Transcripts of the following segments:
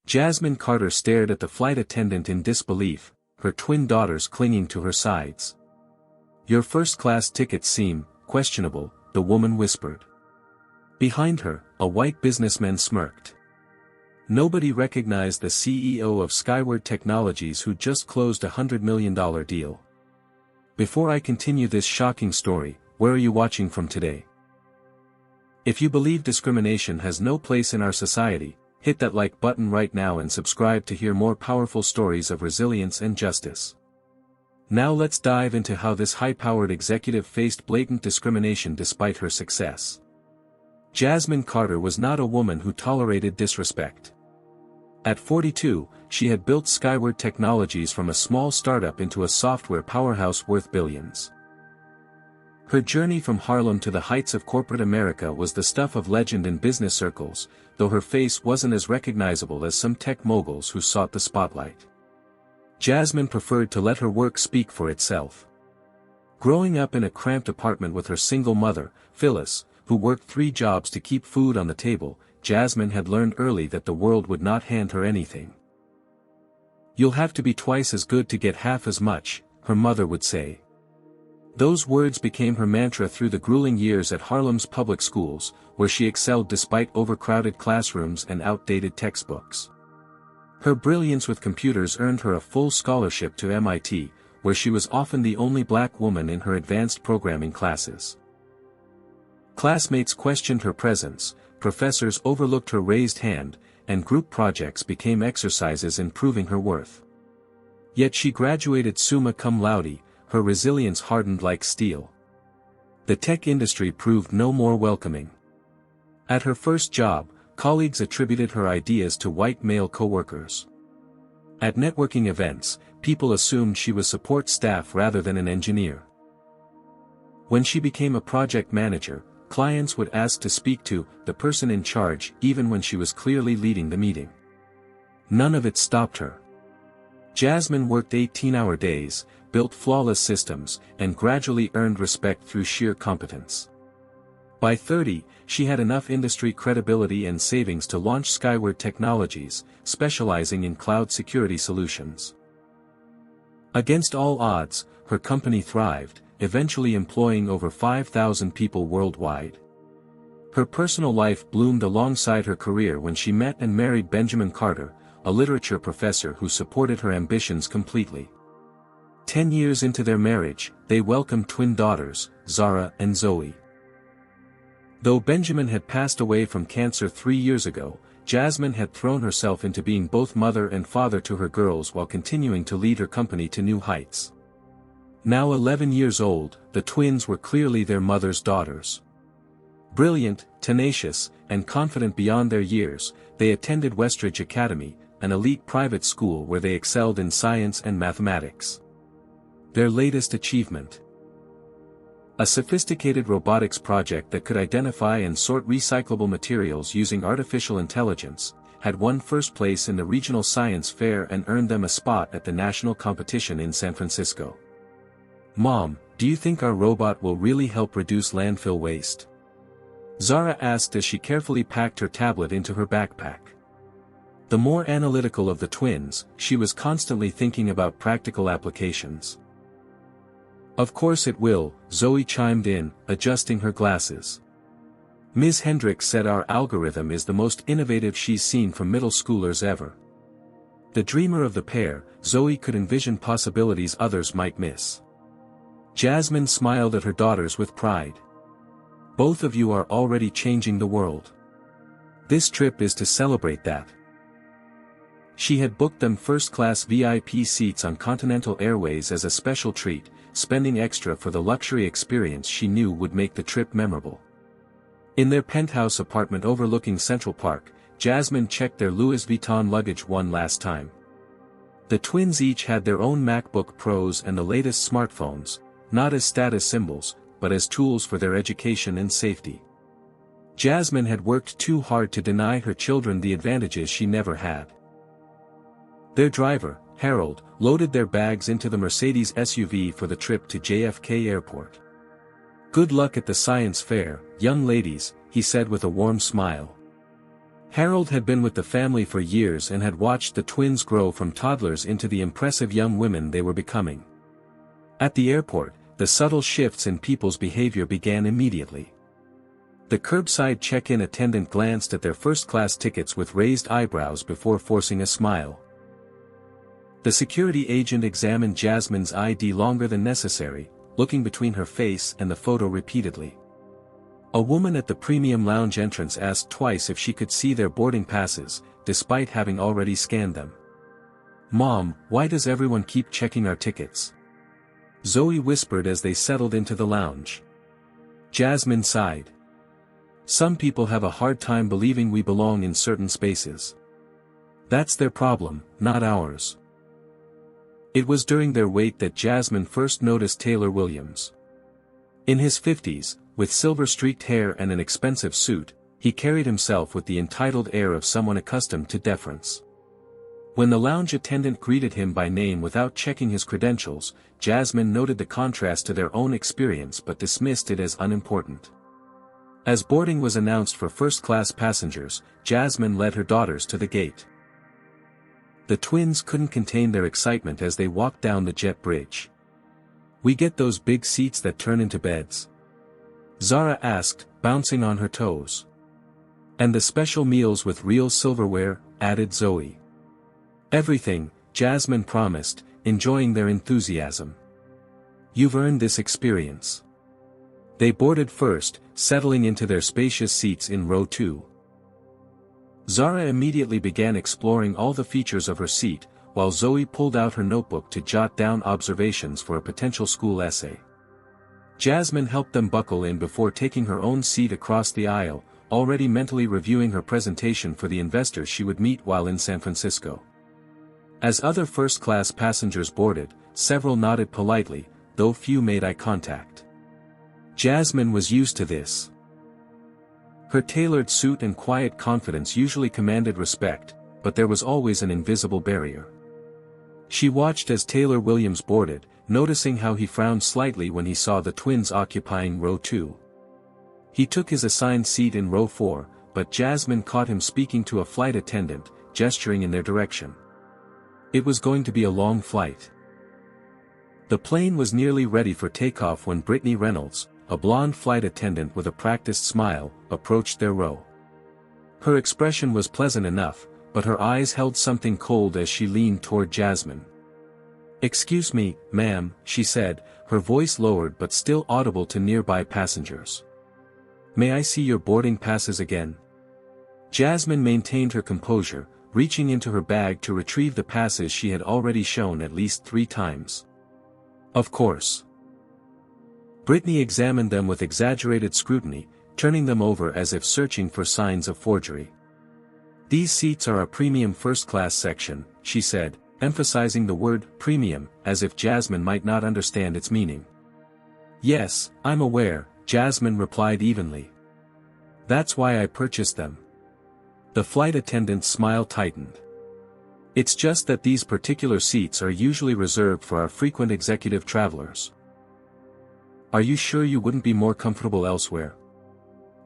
Jasmine Carter stared at the flight attendant in disbelief, her twin daughters clinging to her sides. "Your first-class tickets seem questionable," the woman whispered. Behind her, a white businessman smirked. Nobody recognized the CEO of Skyward Technologies who just closed a $100 million deal. Before I continue this shocking story, where are you watching from today? If you believe discrimination has no place in our society, hit that like button right now and subscribe to hear more powerful stories of resilience and justice. Now let's dive into how this high-powered executive faced blatant discrimination despite her success. Jasmine Carter was not a woman who tolerated disrespect. At 42, she had built Skyward Technologies from a small startup into a software powerhouse worth billions. Her journey from Harlem to the heights of corporate America was the stuff of legend in business circles, though her face wasn't as recognizable as some tech moguls who sought the spotlight. Jasmine preferred to let her work speak for itself. Growing up in a cramped apartment with her single mother, Phyllis, who worked 3 jobs to keep food on the table, Jasmine had learned early that the world would not hand her anything. "You'll have to be twice as good to get half as much," her mother would say. Those words became her mantra through the grueling years at Harlem's public schools, where she excelled despite overcrowded classrooms and outdated textbooks. Her brilliance with computers earned her a full scholarship to MIT, where she was often the only black woman in her advanced programming classes. Classmates questioned her presence, professors overlooked her raised hand, and group projects became exercises in proving her worth. Yet she graduated summa cum laude, her resilience hardened like steel. The tech industry proved no more welcoming. At her first job, colleagues attributed her ideas to white male coworkers. At networking events, people assumed she was support staff rather than an engineer. When she became a project manager, clients would ask to speak to the person in charge even when she was clearly leading the meeting. None of it stopped her. Jasmine worked 18-hour days, built flawless systems, and gradually earned respect through sheer competence. By 30, she had enough industry credibility and savings to launch Skyward Technologies, specializing in cloud security solutions. Against all odds, her company thrived, eventually employing over 5,000 people worldwide. Her personal life bloomed alongside her career when she met and married Benjamin Carter, a literature professor who supported her ambitions completely. 10 years into their marriage, they welcomed twin daughters, Zara and Zoe. Though Benjamin had passed away from cancer 3 years ago, Jasmine had thrown herself into being both mother and father to her girls while continuing to lead her company to new heights. Now 11 years old, the twins were clearly their mother's daughters. Brilliant, tenacious, and confident beyond their years, they attended Westridge Academy, an elite private school where they excelled in science and mathematics. Their latest achievement: a sophisticated robotics project that could identify and sort recyclable materials using artificial intelligence, had won first place in the regional science fair and earned them a spot at the national competition in San Francisco. "Mom, do you think our robot will really help reduce landfill waste?" Zara asked as she carefully packed her tablet into her backpack. The more analytical of the twins, she was constantly thinking about practical applications. "Of course it will," Zoe chimed in, adjusting her glasses. "Ms. Hendricks said our algorithm is the most innovative she's seen from middle schoolers ever." The dreamer of the pair, Zoe could envision possibilities others might miss. Jasmine smiled at her daughters with pride. "Both of you are already changing the world. This trip is to celebrate that." She had booked them first-class VIP seats on Continental Airways as a special treat, spending extra for the luxury experience she knew would make the trip memorable. In their penthouse apartment overlooking Central Park, Jasmine checked their Louis Vuitton luggage one last time. The twins each had their own MacBook Pros and the latest smartphones, not as status symbols, but as tools for their education and safety. Jasmine had worked too hard to deny her children the advantages she never had. Their driver, Harold, loaded their bags into the Mercedes SUV for the trip to JFK Airport. "Good luck at the science fair, young ladies," he said with a warm smile. Harold had been with the family for years and had watched the twins grow from toddlers into the impressive young women they were becoming. At the airport, the subtle shifts in people's behavior began immediately. The curbside check-in attendant glanced at their first-class tickets with raised eyebrows before forcing a smile. The security agent examined Jasmine's ID longer than necessary, looking between her face and the photo repeatedly. A woman at the premium lounge entrance asked twice if she could see their boarding passes, despite having already scanned them. "Mom, why does everyone keep checking our tickets?" Zoe whispered as they settled into the lounge. Jasmine sighed. "Some people have a hard time believing we belong in certain spaces. That's their problem, not ours." It was during their wait that Jasmine first noticed Taylor Williams. In his 50s, with silver-streaked hair and an expensive suit, he carried himself with the entitled air of someone accustomed to deference. When the lounge attendant greeted him by name without checking his credentials, Jasmine noted the contrast to their own experience but dismissed it as unimportant. As boarding was announced for first-class passengers, Jasmine led her daughters to the gate. The twins couldn't contain their excitement as they walked down the jet bridge. "We get those big seats that turn into beds?" Zara asked, bouncing on her toes. "And the special meals with real silverware," added Zoe. "Everything," Jasmine promised, enjoying their enthusiasm. "You've earned this experience." They boarded first, settling into their spacious seats in row 2. Zara immediately began exploring all the features of her seat, while Zoe pulled out her notebook to jot down observations for a potential school essay. Jasmine helped them buckle in before taking her own seat across the aisle, already mentally reviewing her presentation for the investors she would meet while in San Francisco. As other first-class passengers boarded, several nodded politely, though few made eye contact. Jasmine was used to this. Her tailored suit and quiet confidence usually commanded respect, but there was always an invisible barrier. She watched as Taylor Williams boarded, noticing how he frowned slightly when he saw the twins occupying row 2. He took his assigned seat in row 4, but Jasmine caught him speaking to a flight attendant, gesturing in their direction. It was going to be a long flight. The plane was nearly ready for takeoff when Brittany Reynolds, a blonde flight attendant with a practiced smile, approached their row. Her expression was pleasant enough, but her eyes held something cold as she leaned toward Jasmine. "Excuse me, ma'am," she said, her voice lowered but still audible to nearby passengers. "May I see your boarding passes again?" Jasmine maintained her composure, reaching into her bag to retrieve the passes she had already shown at least 3 times. "Of course." Brittany examined them with exaggerated scrutiny, turning them over as if searching for signs of forgery. "These seats are a premium first-class section," she said, emphasizing the word premium, as if Jasmine might not understand its meaning. "Yes, I'm aware," Jasmine replied evenly. "That's why I purchased them." The flight attendant's smile tightened. "It's just that these particular seats are usually reserved for our frequent executive travelers." "Are you sure you wouldn't be more comfortable elsewhere?"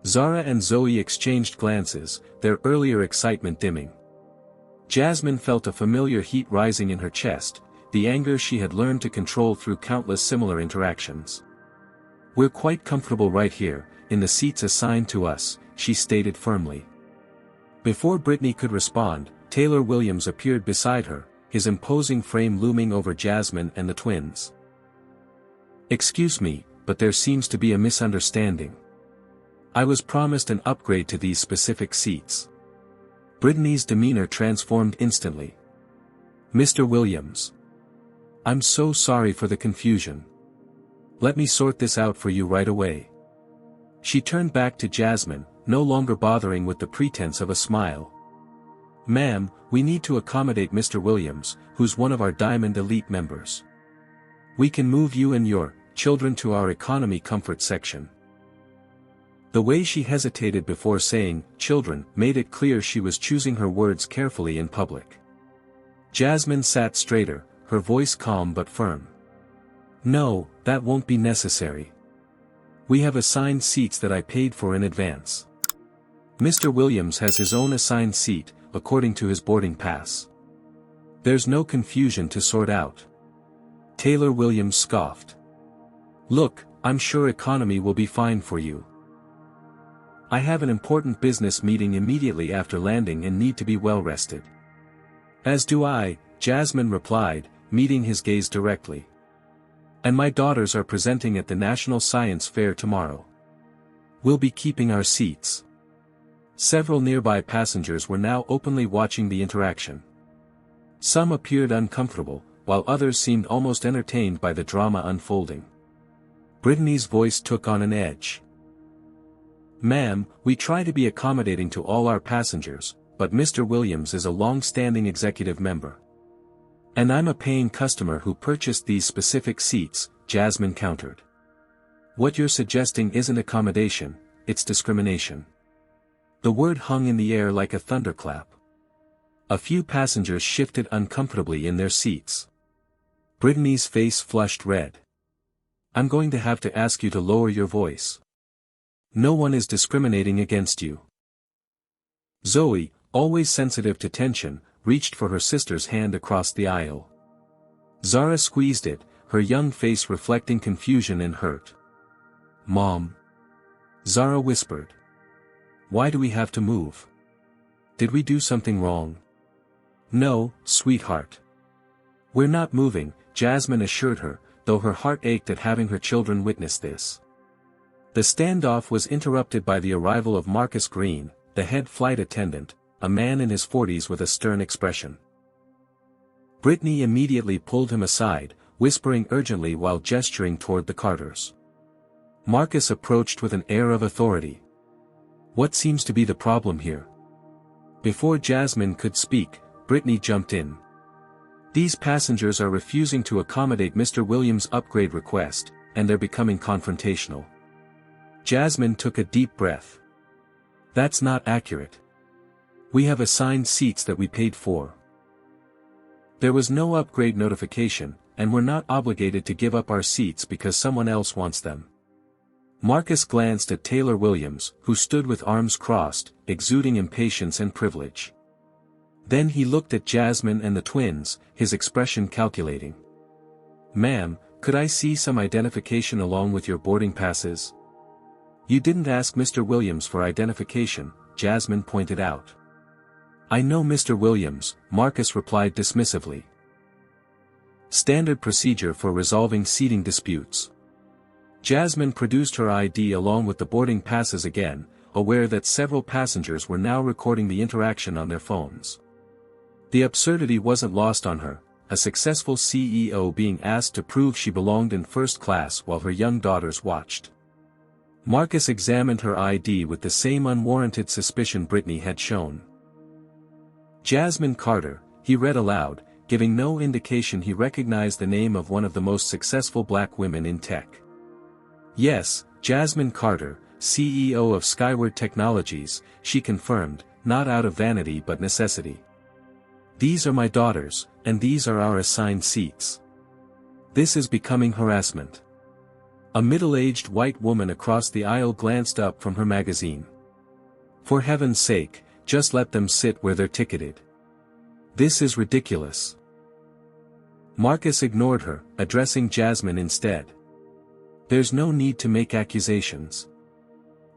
Zara and Zoe exchanged glances, their earlier excitement dimming. Jasmine felt a familiar heat rising in her chest, the anger she had learned to control through countless similar interactions. "We're quite comfortable right here, in the seats assigned to us," she stated firmly. Before Brittany could respond, Taylor Williams appeared beside her, his imposing frame looming over Jasmine and the twins. "Excuse me, but there seems to be a misunderstanding. I was promised an upgrade to these specific seats." Brittany's demeanor transformed instantly. "Mr. Williams. I'm so sorry for the confusion. Let me sort this out for you right away." She turned back to Jasmine, no longer bothering with the pretense of a smile. "Ma'am, we need to accommodate Mr. Williams, who's one of our Diamond Elite members. We can move you and your children to our economy comfort section." The way she hesitated before saying children made it clear she was choosing her words carefully in public. Jasmine sat straighter, her voice calm but firm. "No, that won't be necessary. We have assigned seats that I paid for in advance." Mr. Williams has his own assigned seat, according to his boarding pass. There's no confusion to sort out. Taylor Williams scoffed. Look, I'm sure economy will be fine for you. I have an important business meeting immediately after landing and need to be well rested. As do I, Jasmine replied, meeting his gaze directly. And my daughters are presenting at the National Science Fair tomorrow. We'll be keeping our seats. Several nearby passengers were now openly watching the interaction. Some appeared uncomfortable, while others seemed almost entertained by the drama unfolding. Brittany's voice took on an edge. Ma'am, we try to be accommodating to all our passengers, but Mr. Williams is a long-standing executive member. And I'm a paying customer who purchased these specific seats, Jasmine countered. What you're suggesting isn't accommodation, it's discrimination. The word hung in the air like a thunderclap. A few passengers shifted uncomfortably in their seats. Brittany's face flushed red. I'm going to have to ask you to lower your voice. No one is discriminating against you. Zoe, always sensitive to tension, reached for her sister's hand across the aisle. Zara squeezed it, her young face reflecting confusion and hurt. Mom. Zara whispered. Why do we have to move? Did we do something wrong? No, sweetheart. We're not moving, Jasmine assured her, though her heart ached at having her children witness this. The standoff was interrupted by the arrival of Marcus Green, the head flight attendant, a man in his 40s with a stern expression. Brittany immediately pulled him aside, whispering urgently while gesturing toward the Carters. Marcus approached with an air of authority. What seems to be the problem here? Before Jasmine could speak, Brittany jumped in. These passengers are refusing to accommodate Mr. Williams' upgrade request, and they're becoming confrontational. Jasmine took a deep breath. That's not accurate. We have assigned seats that we paid for. There was no upgrade notification, and we're not obligated to give up our seats because someone else wants them. Marcus glanced at Taylor Williams, who stood with arms crossed, exuding impatience and privilege. Then he looked at Jasmine and the twins, his expression calculating. Ma'am, could I see some identification along with your boarding passes? You didn't ask Mr. Williams for identification, Jasmine pointed out. I know Mr. Williams, Marcus replied dismissively. Standard procedure for resolving seating disputes. Jasmine produced her ID along with the boarding passes again, aware that several passengers were now recording the interaction on their phones. The absurdity wasn't lost on her, a successful CEO being asked to prove she belonged in first class while her young daughters watched. Marcus examined her ID with the same unwarranted suspicion Brittany had shown. Jasmine Carter, he read aloud, giving no indication he recognized the name of one of the most successful black women in tech. Yes, Jasmine Carter, CEO of Skyward Technologies, she confirmed, not out of vanity but necessity. These are my daughters, and these are our assigned seats. This is becoming harassment. A middle-aged white woman across the aisle glanced up from her magazine. For heaven's sake, just let them sit where they're ticketed. This is ridiculous. Marcus ignored her, addressing Jasmine instead. There's no need to make accusations.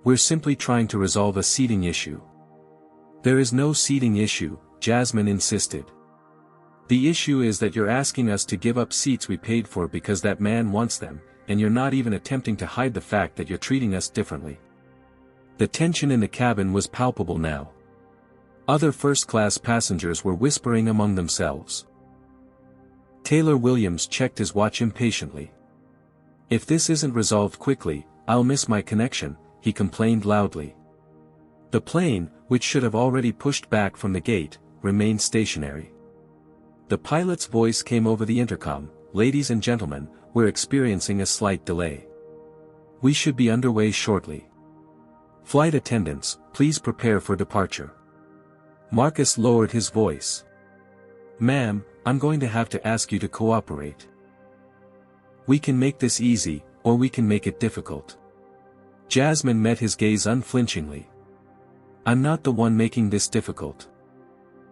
We're simply trying to resolve a seating issue. There is no seating issue, Jasmine insisted. The issue is that you're asking us to give up seats we paid for because that man wants them, and you're not even attempting to hide the fact that you're treating us differently. The tension in the cabin was palpable now. Other first-class passengers were whispering among themselves. Taylor Williams checked his watch impatiently. If this isn't resolved quickly, I'll miss my connection, he complained loudly. The plane, which should have already pushed back from the gate, remained stationary. The pilot's voice came over the intercom, "Ladies and gentlemen, we're experiencing a slight delay. We should be underway shortly. Flight attendants, please prepare for departure." Marcus lowered his voice. "Ma'am, I'm going to have to ask you to cooperate. We can make this easy, or we can make it difficult." Jasmine met his gaze unflinchingly. I'm not the one making this difficult.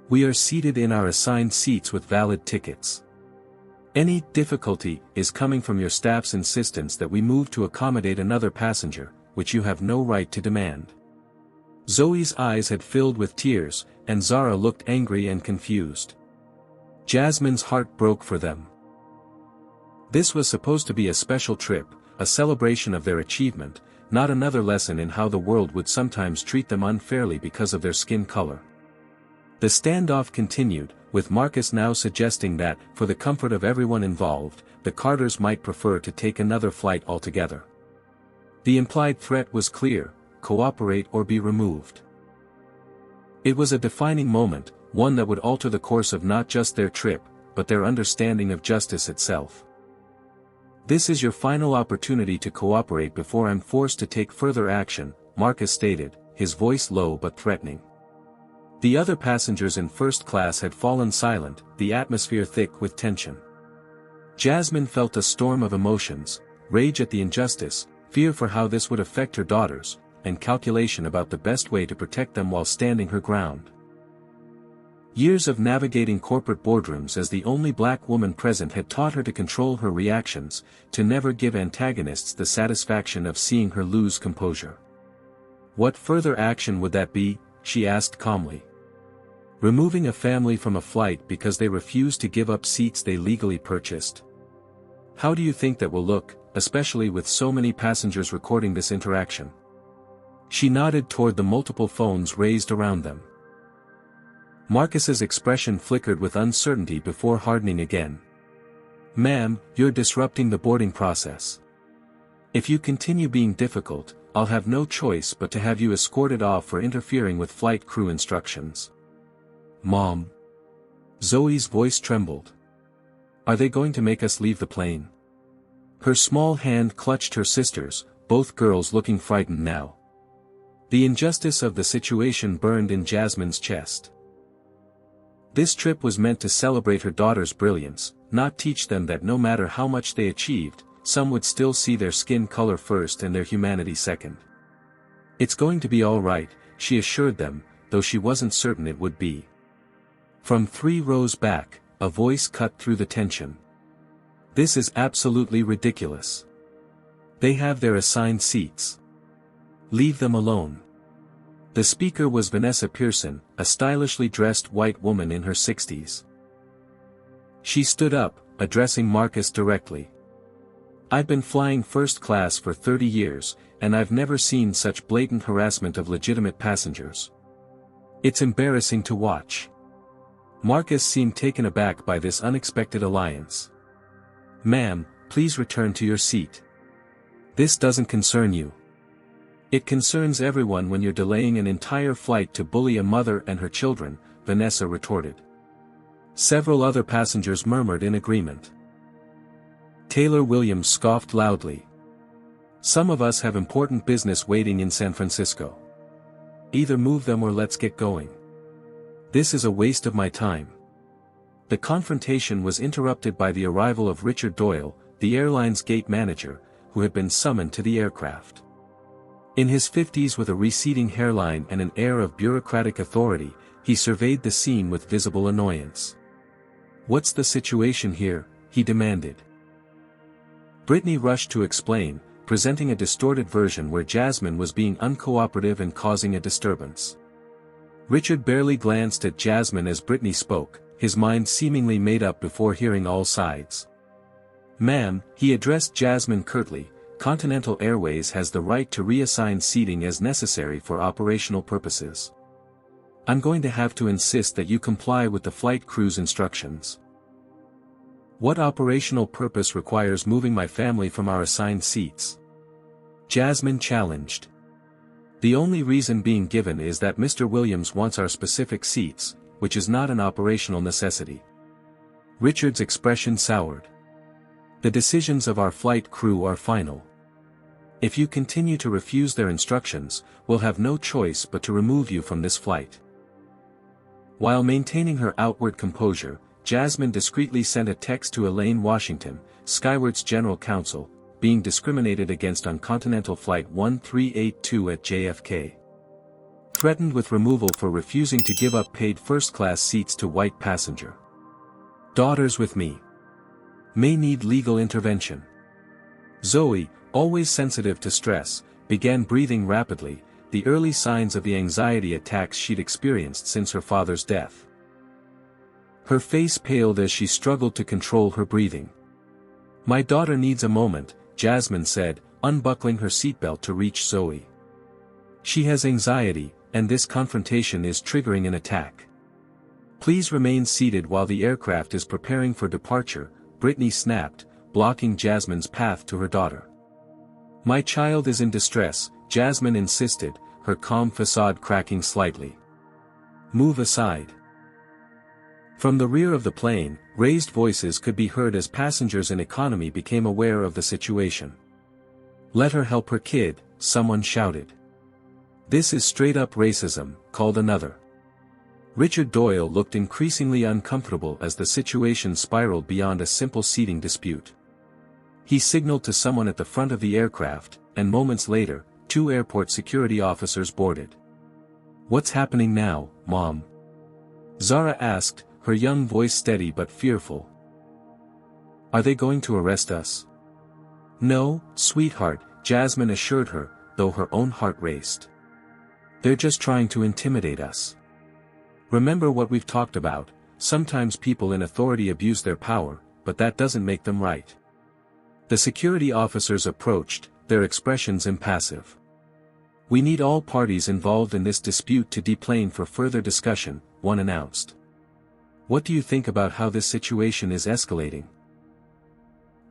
We are seated in our assigned seats with valid tickets. Any difficulty is coming from your staff's insistence that we move to accommodate another passenger, which you have no right to demand. Zoe's eyes had filled with tears, and Zara looked angry and confused. Jasmine's heart broke for them. This was supposed to be a special trip, a celebration of their achievement, not another lesson in how the world would sometimes treat them unfairly because of their skin color. The standoff continued, with Marcus now suggesting that, for the comfort of everyone involved, the Carters might prefer to take another flight altogether. The implied threat was clear: cooperate or be removed. It was a defining moment, one that would alter the course of not just their trip, but their understanding of justice itself. This is your final opportunity to cooperate before I'm forced to take further action, Marcus stated, his voice low but threatening. The other passengers in first class had fallen silent, the atmosphere thick with tension. Jasmine felt a storm of emotions: rage at the injustice, fear for how this would affect her daughters, and calculation about the best way to protect them while standing her ground. Years of navigating corporate boardrooms as the only black woman present had taught her to control her reactions, to never give antagonists the satisfaction of seeing her lose composure. What further action would that be? She asked calmly. Removing a family from a flight because they refused to give up seats they legally purchased? How do you think that will look, especially with so many passengers recording this interaction? She nodded toward the multiple phones raised around them. Marcus's expression flickered with uncertainty before hardening again. Ma'am, you're disrupting the boarding process. If you continue being difficult, I'll have no choice but to have you escorted off for interfering with flight crew instructions. Mom. Zoe's voice trembled. Are they going to make us leave the plane? Her small hand clutched her sister's, both girls looking frightened now. The injustice of the situation burned in Jasmine's chest. This trip was meant to celebrate her daughter's brilliance, not teach them that no matter how much they achieved, some would still see their skin color first and their humanity second. It's going to be all right, she assured them, though she wasn't certain it would be. From 3 rows back, a voice cut through the tension. This is absolutely ridiculous. They have their assigned seats. Leave them alone. The speaker was Vanessa Pearson, a stylishly dressed white woman in her 60s. She stood up, addressing Marcus directly. I've been flying first class for 30 years, and I've never seen such blatant harassment of legitimate passengers. It's embarrassing to watch. Marcus seemed taken aback by this unexpected alliance. Ma'am, please return to your seat. This doesn't concern you. It concerns everyone when you're delaying an entire flight to bully a mother and her children, Vanessa retorted. Several other passengers murmured in agreement. Taylor Williams scoffed loudly. Some of us have important business waiting in San Francisco. Either move them or let's get going. This is a waste of my time. The confrontation was interrupted by the arrival of Richard Doyle, the airline's gate manager, who had been summoned to the aircraft. In his 50s with a receding hairline and an air of bureaucratic authority, he surveyed the scene with visible annoyance. What's the situation here? He demanded. Brittany rushed to explain, presenting a distorted version where Jasmine was being uncooperative and causing a disturbance. Richard barely glanced at Jasmine as Brittany spoke, his mind seemingly made up before hearing all sides. Ma'am, he addressed Jasmine curtly, Continental Airways has the right to reassign seating as necessary for operational purposes. I'm going to have to insist that you comply with the flight crew's instructions. What operational purpose requires moving my family from our assigned seats? Jasmine challenged. The only reason being given is that Mr. Williams wants our specific seats, which is not an operational necessity. Richard's expression soured. The decisions of our flight crew are final. If you continue to refuse their instructions, we'll have no choice but to remove you from this flight. While maintaining her outward composure, Jasmine discreetly sent a text to Elaine Washington, Skyward's general counsel, being discriminated against on Continental Flight 1382 at JFK. threatened with removal for refusing to give up paid first-class seats to white passenger. Daughters with me. May need legal intervention. Zoe, always sensitive to stress, began breathing rapidly, the early signs of the anxiety attacks she'd experienced since her father's death. Her face paled as she struggled to control her breathing. My daughter needs a moment, Jasmine said, unbuckling her seatbelt to reach Zoe. She has anxiety, and this confrontation is triggering an attack. Please remain seated while the aircraft is preparing for departure, Brittany snapped, blocking Jasmine's path to her daughter. My child is in distress, Jasmine insisted, her calm facade cracking slightly. Move aside. From the rear of the plane, raised voices could be heard as passengers in economy became aware of the situation. Let her help her kid, someone shouted. This is straight-up racism, called another. Richard Doyle looked increasingly uncomfortable as the situation spiraled beyond a simple seating dispute. He signaled to someone at the front of the aircraft, and moments later, 2 airport security officers boarded. What's happening now, Mom? Zara asked, her young voice steady but fearful. Are they going to arrest us? No, sweetheart, Jasmine assured her, though her own heart raced. They're just trying to intimidate us. Remember what we've talked about, sometimes people in authority abuse their power, but that doesn't make them right. The security officers approached, their expressions impassive. We need all parties involved in this dispute to deplane for further discussion, one announced. What do you think about how this situation is escalating?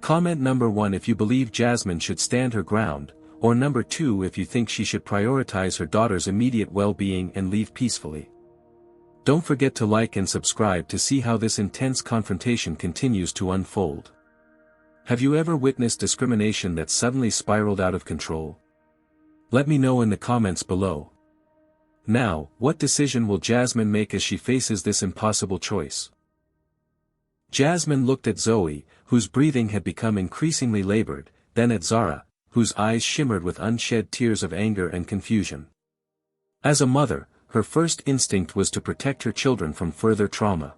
Comment number 1 if you believe Jasmine should stand her ground, or number 2 if you think she should prioritize her daughter's immediate well-being and leave peacefully. Don't forget to like and subscribe to see how this intense confrontation continues to unfold. Have you ever witnessed discrimination that suddenly spiraled out of control? Let me know in the comments below. Now, what decision will Jasmine make as she faces this impossible choice? Jasmine looked at Zoe, whose breathing had become increasingly labored, then at Zara, whose eyes shimmered with unshed tears of anger and confusion. As a mother, her first instinct was to protect her children from further trauma.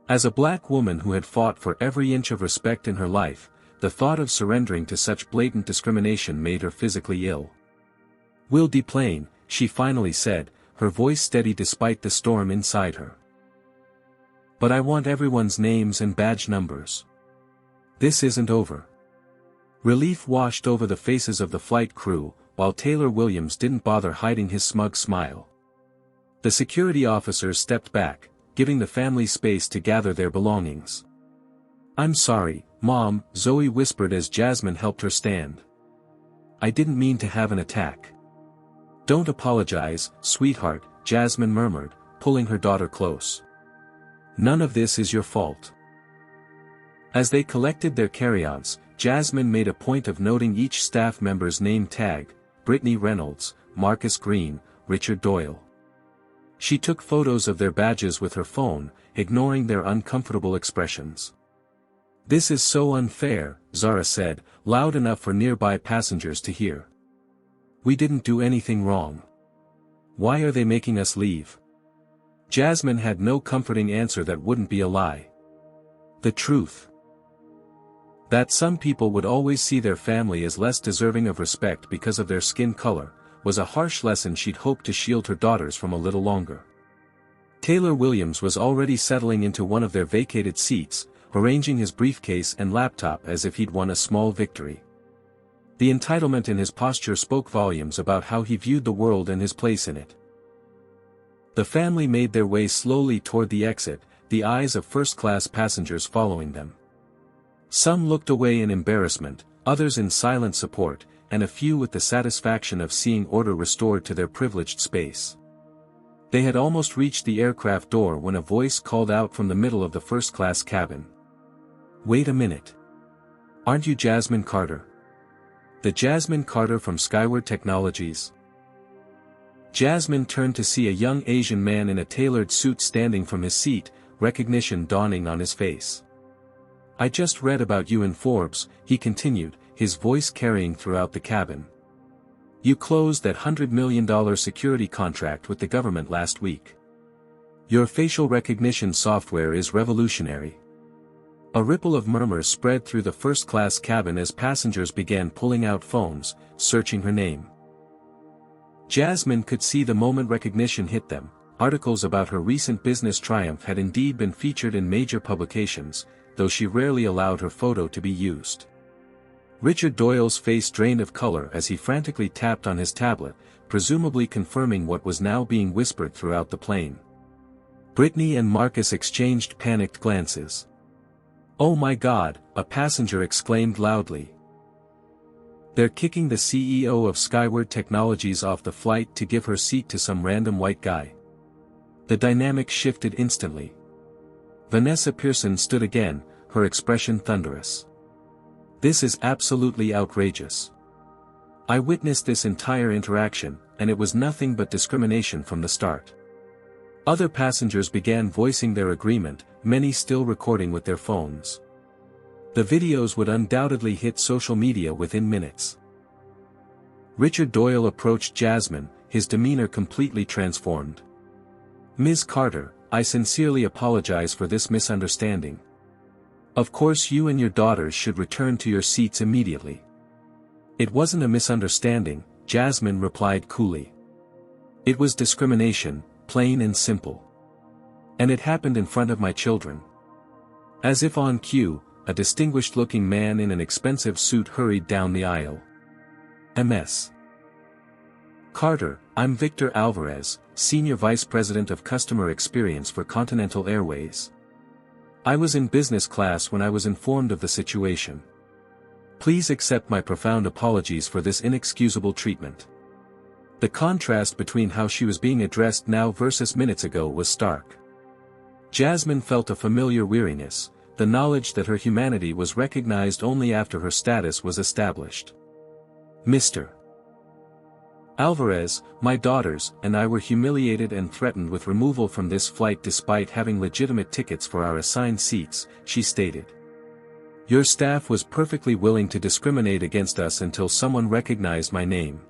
As a black woman who had fought for every inch of respect in her life, the thought of surrendering to such blatant discrimination made her physically ill. We'll deplane, she finally said, her voice steady despite the storm inside her. But I want everyone's names and badge numbers. This isn't over. Relief washed over the faces of the flight crew, while Taylor Williams didn't bother hiding his smug smile. The security officers stepped back, giving the family space to gather their belongings. I'm sorry, Mom, Zoe whispered as Jasmine helped her stand. I didn't mean to have an attack. Don't apologize, sweetheart, Jasmine murmured, pulling her daughter close. None of this is your fault. As they collected their carry-ons, Jasmine made a point of noting each staff member's name tag, Brittany Reynolds, Marcus Green, Richard Doyle. She took photos of their badges with her phone, ignoring their uncomfortable expressions. This is so unfair, Zara said, loud enough for nearby passengers to hear. We didn't do anything wrong. Why are they making us leave? Jasmine had no comforting answer that wouldn't be a lie. The truth. That some people would always see their family as less deserving of respect because of their skin color, was a harsh lesson she'd hoped to shield her daughters from a little longer. Taylor Williams was already settling into one of their vacated seats, arranging his briefcase and laptop as if he'd won a small victory. The entitlement in his posture spoke volumes about how he viewed the world and his place in it. The family made their way slowly toward the exit, the eyes of first-class passengers following them. Some looked away in embarrassment, others in silent support, and a few with the satisfaction of seeing order restored to their privileged space. They had almost reached the aircraft door when a voice called out from the middle of the first-class cabin. Wait a minute. Aren't you Jasmine Carter? The Jasmine Carter from Skyward Technologies? Jasmine turned to see a young Asian man in a tailored suit standing from his seat, recognition dawning on his face. I just read about you in Forbes, he continued, his voice carrying throughout the cabin. You closed that $100 million security contract with the government last week. Your facial recognition software is revolutionary. A ripple of murmurs spread through the first-class cabin as passengers began pulling out phones, searching her name. Jasmine could see the moment recognition hit them. Articles about her recent business triumph had indeed been featured in major publications, though she rarely allowed her photo to be used. Richard Doyle's face drained of color as he frantically tapped on his tablet, presumably confirming what was now being whispered throughout the plane. Brittany and Marcus exchanged panicked glances. "Oh my God," a passenger exclaimed loudly. "They're kicking the CEO of Skyward Technologies off the flight to give her seat to some random white guy." The dynamic shifted instantly. Vanessa Pearson stood again, her expression thunderous. "This is absolutely outrageous. I witnessed this entire interaction, and it was nothing but discrimination from the start." Other passengers began voicing their agreement, many still recording with their phones. The videos would undoubtedly hit social media within minutes. Richard Doyle approached Jasmine, his demeanor completely transformed. "Ms. Carter, I sincerely apologize for this misunderstanding. Of course you and your daughters should return to your seats immediately." "It wasn't a misunderstanding," Jasmine replied coolly. "It was discrimination, plain and simple. And it happened in front of my children." As if on cue, a distinguished-looking man in an expensive suit hurried down the aisle. "Ms. Carter, I'm Victor Alvarez, Senior Vice President of Customer Experience for Continental Airways. I was in business class when I was informed of the situation. Please accept my profound apologies for this inexcusable treatment." The contrast between how she was being addressed now versus minutes ago was stark. Jasmine felt a familiar weariness, the knowledge that her humanity was recognized only after her status was established. "Mr. Alvarez, my daughters and I were humiliated and threatened with removal from this flight despite having legitimate tickets for our assigned seats," she stated. "Your staff was perfectly willing to discriminate against us until someone recognized my name.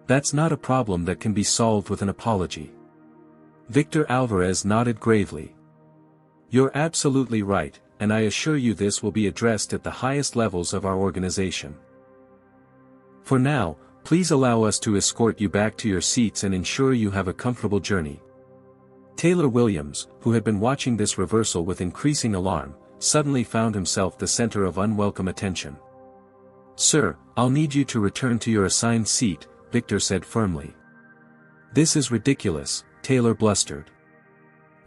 That's not a problem that can be solved with an apology." Victor Alvarez nodded gravely. "You're absolutely right, and I assure you this will be addressed at the highest levels of our organization. For now, please allow us to escort you back to your seats and ensure you have a comfortable journey." Taylor Williams, who had been watching this reversal with increasing alarm, suddenly found himself the center of unwelcome attention. "Sir, I'll need you to return to your assigned seat," Victor said firmly. "This is ridiculous," Taylor blustered.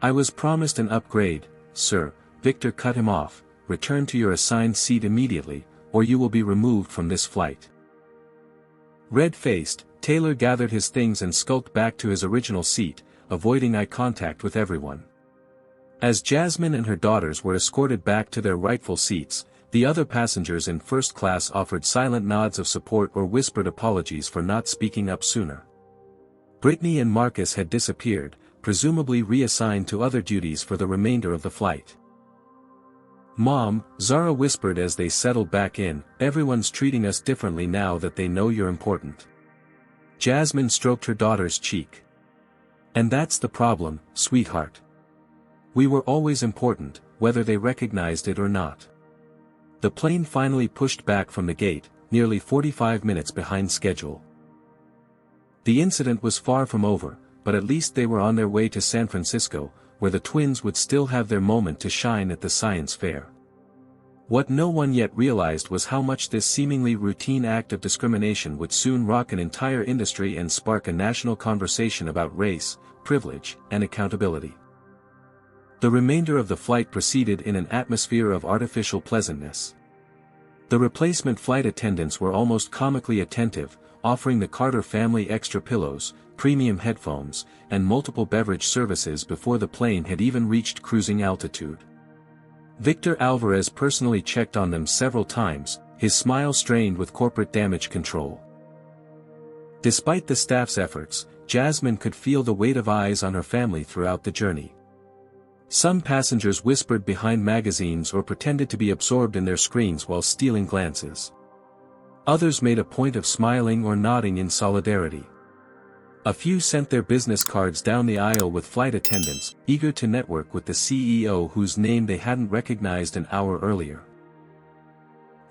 "I was promised an upgrade, sir," Victor cut him off. "Return to your assigned seat immediately, or you will be removed from this flight." Red-faced, Taylor gathered his things and skulked back to his original seat, avoiding eye contact with everyone. As Jasmine and her daughters were escorted back to their rightful seats, the other passengers in first class offered silent nods of support or whispered apologies for not speaking up sooner. Brittany and Marcus had disappeared, presumably reassigned to other duties for the remainder of the flight. "Mom," Zara whispered as they settled back in, "everyone's treating us differently now that they know you're important." Jasmine stroked her daughter's cheek. "And that's the problem, sweetheart. We were always important, whether they recognized it or not." The plane finally pushed back from the gate, nearly 45 minutes behind schedule. The incident was far from over, but at least they were on their way to San Francisco, where the twins would still have their moment to shine at the science fair. What no one yet realized was how much this seemingly routine act of discrimination would soon rock an entire industry and spark a national conversation about race, privilege, and accountability. The remainder of the flight proceeded in an atmosphere of artificial pleasantness. The replacement flight attendants were almost comically attentive, offering the Carter family extra pillows, premium headphones, and multiple beverage services before the plane had even reached cruising altitude. Victor Alvarez personally checked on them several times, his smile strained with corporate damage control. Despite the staff's efforts, Jasmine could feel the weight of eyes on her family throughout the journey. Some passengers whispered behind magazines or pretended to be absorbed in their screens while stealing glances. Others made a point of smiling or nodding in solidarity. A few sent their business cards down the aisle with flight attendants, eager to network with the CEO whose name they hadn't recognized an hour earlier.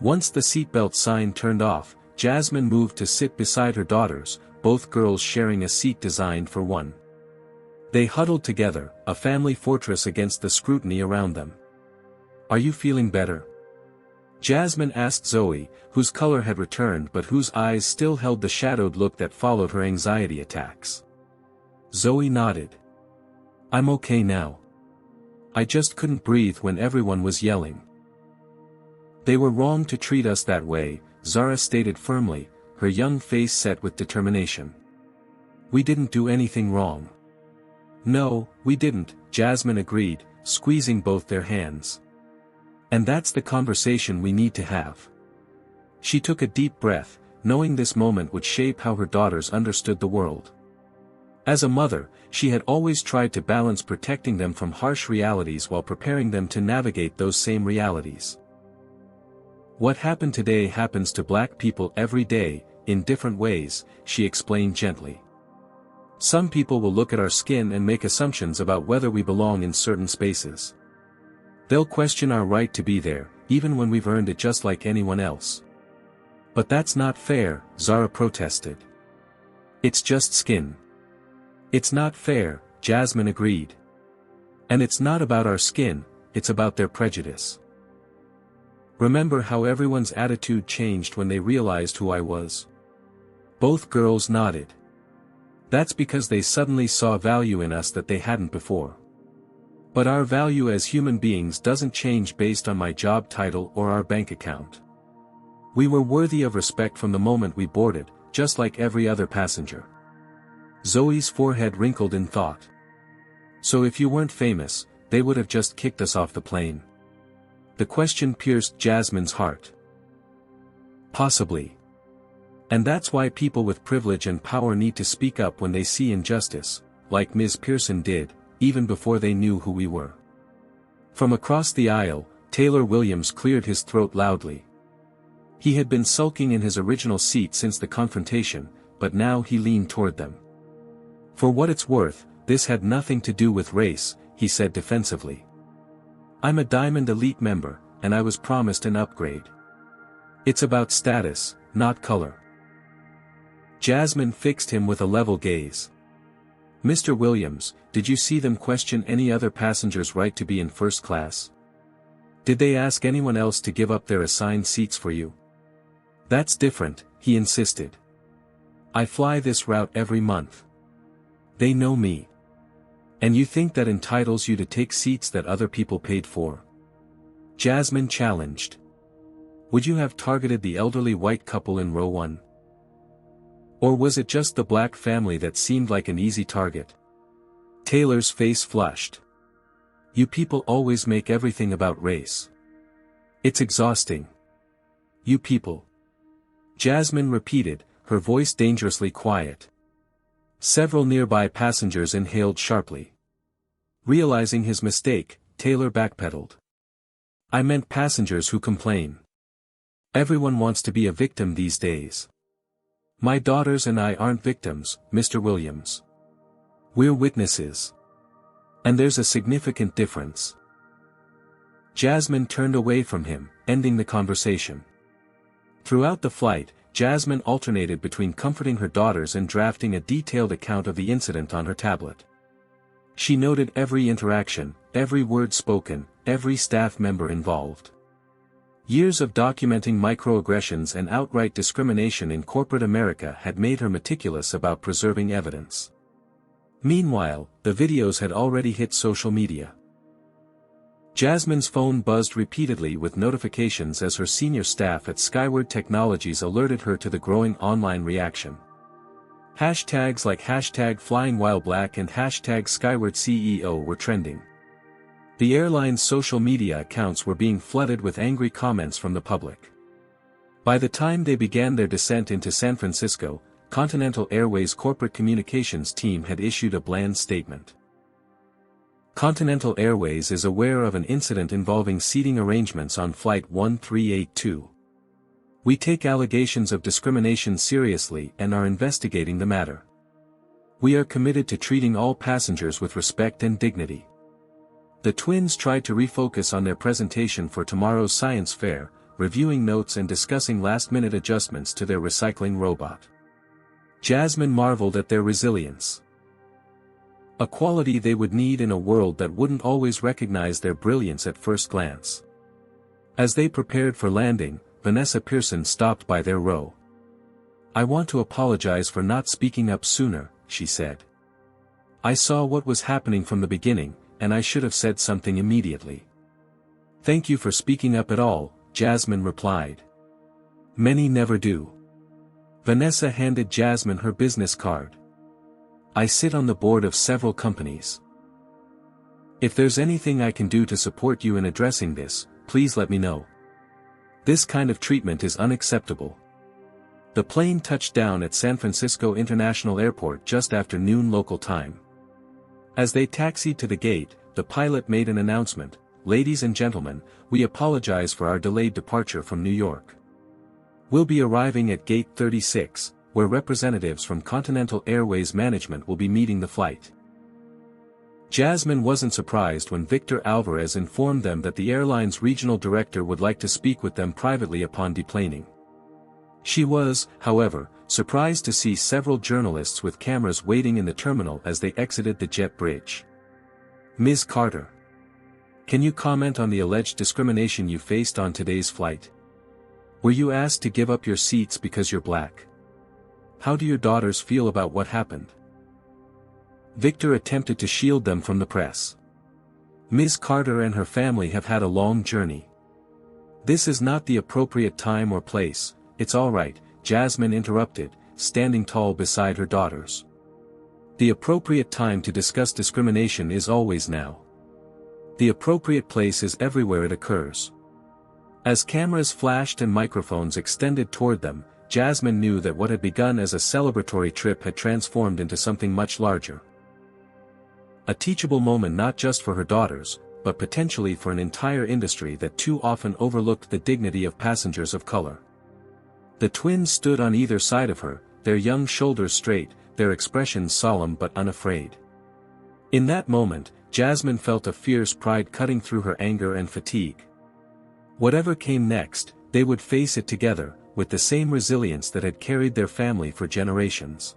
Once the seatbelt sign turned off, Jasmine moved to sit beside her daughters, both girls sharing a seat designed for one. They huddled together, a family fortress against the scrutiny around them. "Are you feeling better?" Jasmine asked Zoe, whose color had returned but whose eyes still held the shadowed look that followed her anxiety attacks. Zoe nodded. "I'm okay now. I just couldn't breathe when everyone was yelling." "They were wrong to treat us that way," Zara stated firmly, her young face set with determination. "We didn't do anything wrong." "No, we didn't," Jasmine agreed, squeezing both their hands. "And that's the conversation we need to have." She took a deep breath, knowing this moment would shape how her daughters understood the world. As a mother, she had always tried to balance protecting them from harsh realities while preparing them to navigate those same realities. "What happened today happens to black people every day, in different ways," she explained gently. "Some people will look at our skin and make assumptions about whether we belong in certain spaces. They'll question our right to be there, even when we've earned it just like anyone else." "But that's not fair," Zara protested. "It's just skin." "It's not fair," Jasmine agreed. "And it's not about our skin, it's about their prejudice. Remember how everyone's attitude changed when they realized who I was?" Both girls nodded. "That's because they suddenly saw value in us that they hadn't before. But our value as human beings doesn't change based on my job title or our bank account. We were worthy of respect from the moment we boarded, just like every other passenger." Zoe's forehead wrinkled in thought. "So if you weren't famous, they would have just kicked us off the plane?" The question pierced Jasmine's heart. "Possibly. And that's why people with privilege and power need to speak up when they see injustice, like Ms. Pearson did, even before they knew who we were." From across the aisle, Taylor Williams cleared his throat loudly. He had been sulking in his original seat since the confrontation, but now he leaned toward them. "For what it's worth, this had nothing to do with race," he said defensively. "I'm a Diamond Elite member, and I was promised an upgrade. It's about status, not color." Jasmine fixed him with a level gaze. "Mr. Williams, did you see them question any other passenger's right to be in first class? Did they ask anyone else to give up their assigned seats for you?" "That's different," he insisted. "I fly this route every month. They know me. And you think that entitles you to take seats that other people paid for?" Jasmine challenged. "Would you have targeted the elderly white couple in row 1? Or was it just the black family that seemed like an easy target?" Taylor's face flushed. "You people always make everything about race. It's exhausting." "You people." Jasmine repeated, her voice dangerously quiet. Several nearby passengers inhaled sharply. Realizing his mistake, Taylor backpedaled. "I meant passengers who complain. Everyone wants to be a victim these days. My daughters and I aren't victims, Mr. Williams. We're witnesses. And there's a significant difference." Jasmine turned away from him, ending the conversation. Throughout the flight, Jasmine alternated between comforting her daughters and drafting a detailed account of the incident on her tablet. She noted every interaction, every word spoken, every staff member involved. Years of documenting microaggressions and outright discrimination in corporate America had made her meticulous about preserving evidence. Meanwhile, the videos had already hit social media. Jasmine's phone buzzed repeatedly with notifications as her senior staff at Skyward Technologies alerted her to the growing online reaction. Hashtags like #FlyingWhileBlack and #SkywardCEO were trending. The airline's social media accounts were being flooded with angry comments from the public. By the time they began their descent into San Francisco, Continental Airways' corporate communications team had issued a bland statement. Continental Airways is aware of an incident involving seating arrangements on Flight 1382. We take allegations of discrimination seriously and are investigating the matter. We are committed to treating all passengers with respect and dignity. The twins tried to refocus on their presentation for tomorrow's science fair, reviewing notes and discussing last-minute adjustments to their recycling robot. Jasmine marveled at their resilience. A quality they would need in a world that wouldn't always recognize their brilliance at first glance. As they prepared for landing, Vanessa Pearson stopped by their row. "I want to apologize for not speaking up sooner," she said. "I saw what was happening from the beginning, and I should have said something immediately." "Thank you for speaking up at all," Jasmine replied. "Many never do." Vanessa handed Jasmine her business card. "I sit on the board of several companies. If there's anything I can do to support you in addressing this, please let me know. This kind of treatment is unacceptable." The plane touched down at San Francisco International Airport just after noon local time. As they taxied to the gate, the pilot made an announcement: "Ladies and gentlemen, we apologize for our delayed departure from New York. We'll be arriving at Gate 36, where representatives from Continental Airways management will be meeting the flight." Jasmine wasn't surprised when Victor Alvarez informed them that the airline's regional director would like to speak with them privately upon deplaning. She was, however, surprised to see several journalists with cameras waiting in the terminal as they exited the jet bridge. "Ms. Carter, can you comment on the alleged discrimination you faced on today's flight? Were you asked to give up your seats because you're black? How do your daughters feel about what happened?" Victor attempted to shield them from the press. "Ms. Carter and her family have had a long journey. This is not the appropriate time or place." "It's all right," Jasmine interrupted, standing tall beside her daughters. "The appropriate time to discuss discrimination is always now. The appropriate place is everywhere it occurs." As cameras flashed and microphones extended toward them, Jasmine knew that what had begun as a celebratory trip had transformed into something much larger. A teachable moment not just for her daughters, but potentially for an entire industry that too often overlooked the dignity of passengers of color. The twins stood on either side of her, their young shoulders straight, their expressions solemn but unafraid. In that moment, Jasmine felt a fierce pride cutting through her anger and fatigue. Whatever came next, they would face it together, with the same resilience that had carried their family for generations.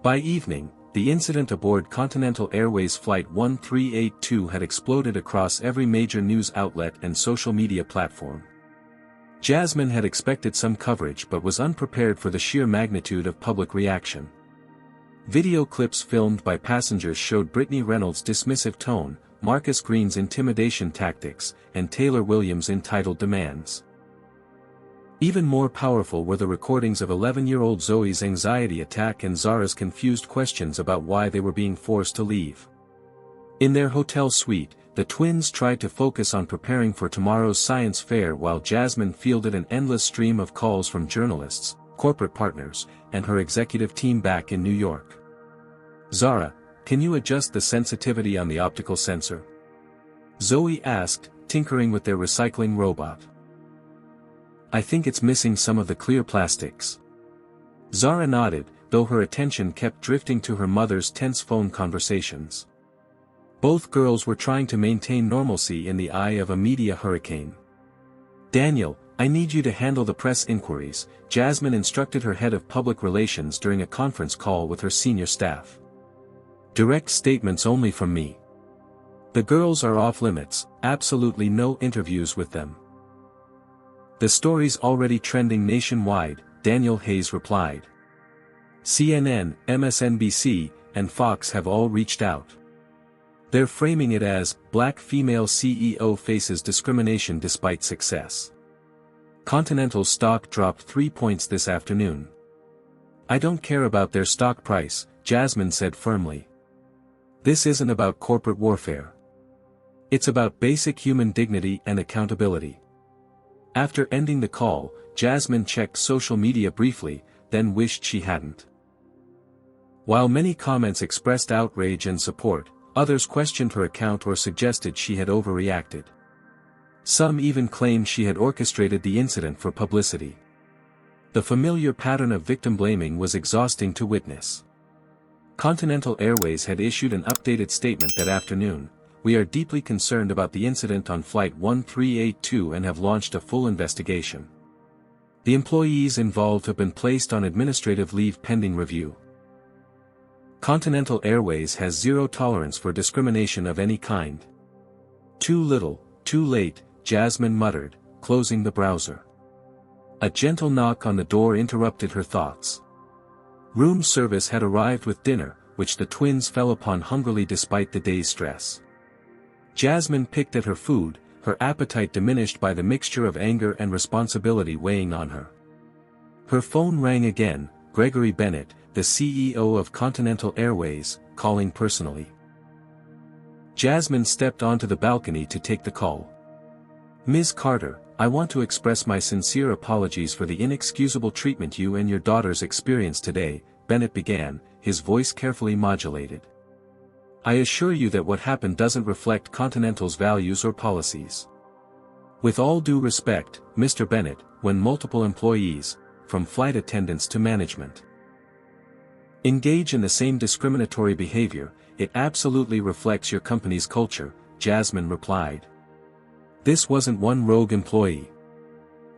By evening, the incident aboard Continental Airways Flight 1382 had exploded across every major news outlet and social media platform. Jasmine had expected some coverage but was unprepared for the sheer magnitude of public reaction. Video clips filmed by passengers showed Brittany Reynolds' dismissive tone, Marcus Green's intimidation tactics, and Taylor Williams' entitled demands. Even more powerful were the recordings of 11-year-old Zoe's anxiety attack and Zara's confused questions about why they were being forced to leave. In their hotel suite, the twins tried to focus on preparing for tomorrow's science fair while Jasmine fielded an endless stream of calls from journalists, corporate partners, and her executive team back in New York. "Zara, can you adjust the sensitivity on the optical sensor?" Zoe asked, tinkering with their recycling robot. "I think it's missing some of the clear plastics." Zara nodded, though her attention kept drifting to her mother's tense phone conversations. Both girls were trying to maintain normalcy in the eye of a media hurricane. "Daniel, I need you to handle the press inquiries," Jasmine instructed her head of public relations during a conference call with her senior staff. "Direct statements only from me. The girls are off limits, absolutely no interviews with them." "The story's already trending nationwide," Daniel Hayes replied. "CNN, MSNBC, and Fox have all reached out. They're framing it as, Black female CEO faces discrimination despite success." Continental stock dropped 3 points this afternoon. "I don't care about their stock price," Jasmine said firmly. "This isn't about corporate warfare. It's about basic human dignity and accountability." After ending the call, Jasmine checked social media briefly, then wished she hadn't. While many comments expressed outrage and support, others questioned her account or suggested she had overreacted. Some even claimed she had orchestrated the incident for publicity. The familiar pattern of victim blaming was exhausting to witness. Continental Airways had issued an updated statement that afternoon. We are deeply concerned about the incident on Flight 1382 and have launched a full investigation. The employees involved have been placed on administrative leave pending review. Continental Airways has zero tolerance for discrimination of any kind. Too little, too late, Jasmine muttered, closing the browser. A gentle knock on the door interrupted her thoughts. Room service had arrived with dinner, which the twins fell upon hungrily despite the day's stress. Jasmine picked at her food, her appetite diminished by the mixture of anger and responsibility weighing on her. Her phone rang again, Gregory Bennett, the CEO of Continental Airways, calling personally. Jasmine stepped onto the balcony to take the call. Ms. Carter, I want to express my sincere apologies for the inexcusable treatment you and your daughters experienced today, Bennett began, his voice carefully modulated. I assure you that what happened doesn't reflect Continental's values or policies. With all due respect, Mr. Bennett, when multiple employees, from flight attendants to management, engage in the same discriminatory behavior, it absolutely reflects your company's culture, Jasmine replied. This wasn't one rogue employee.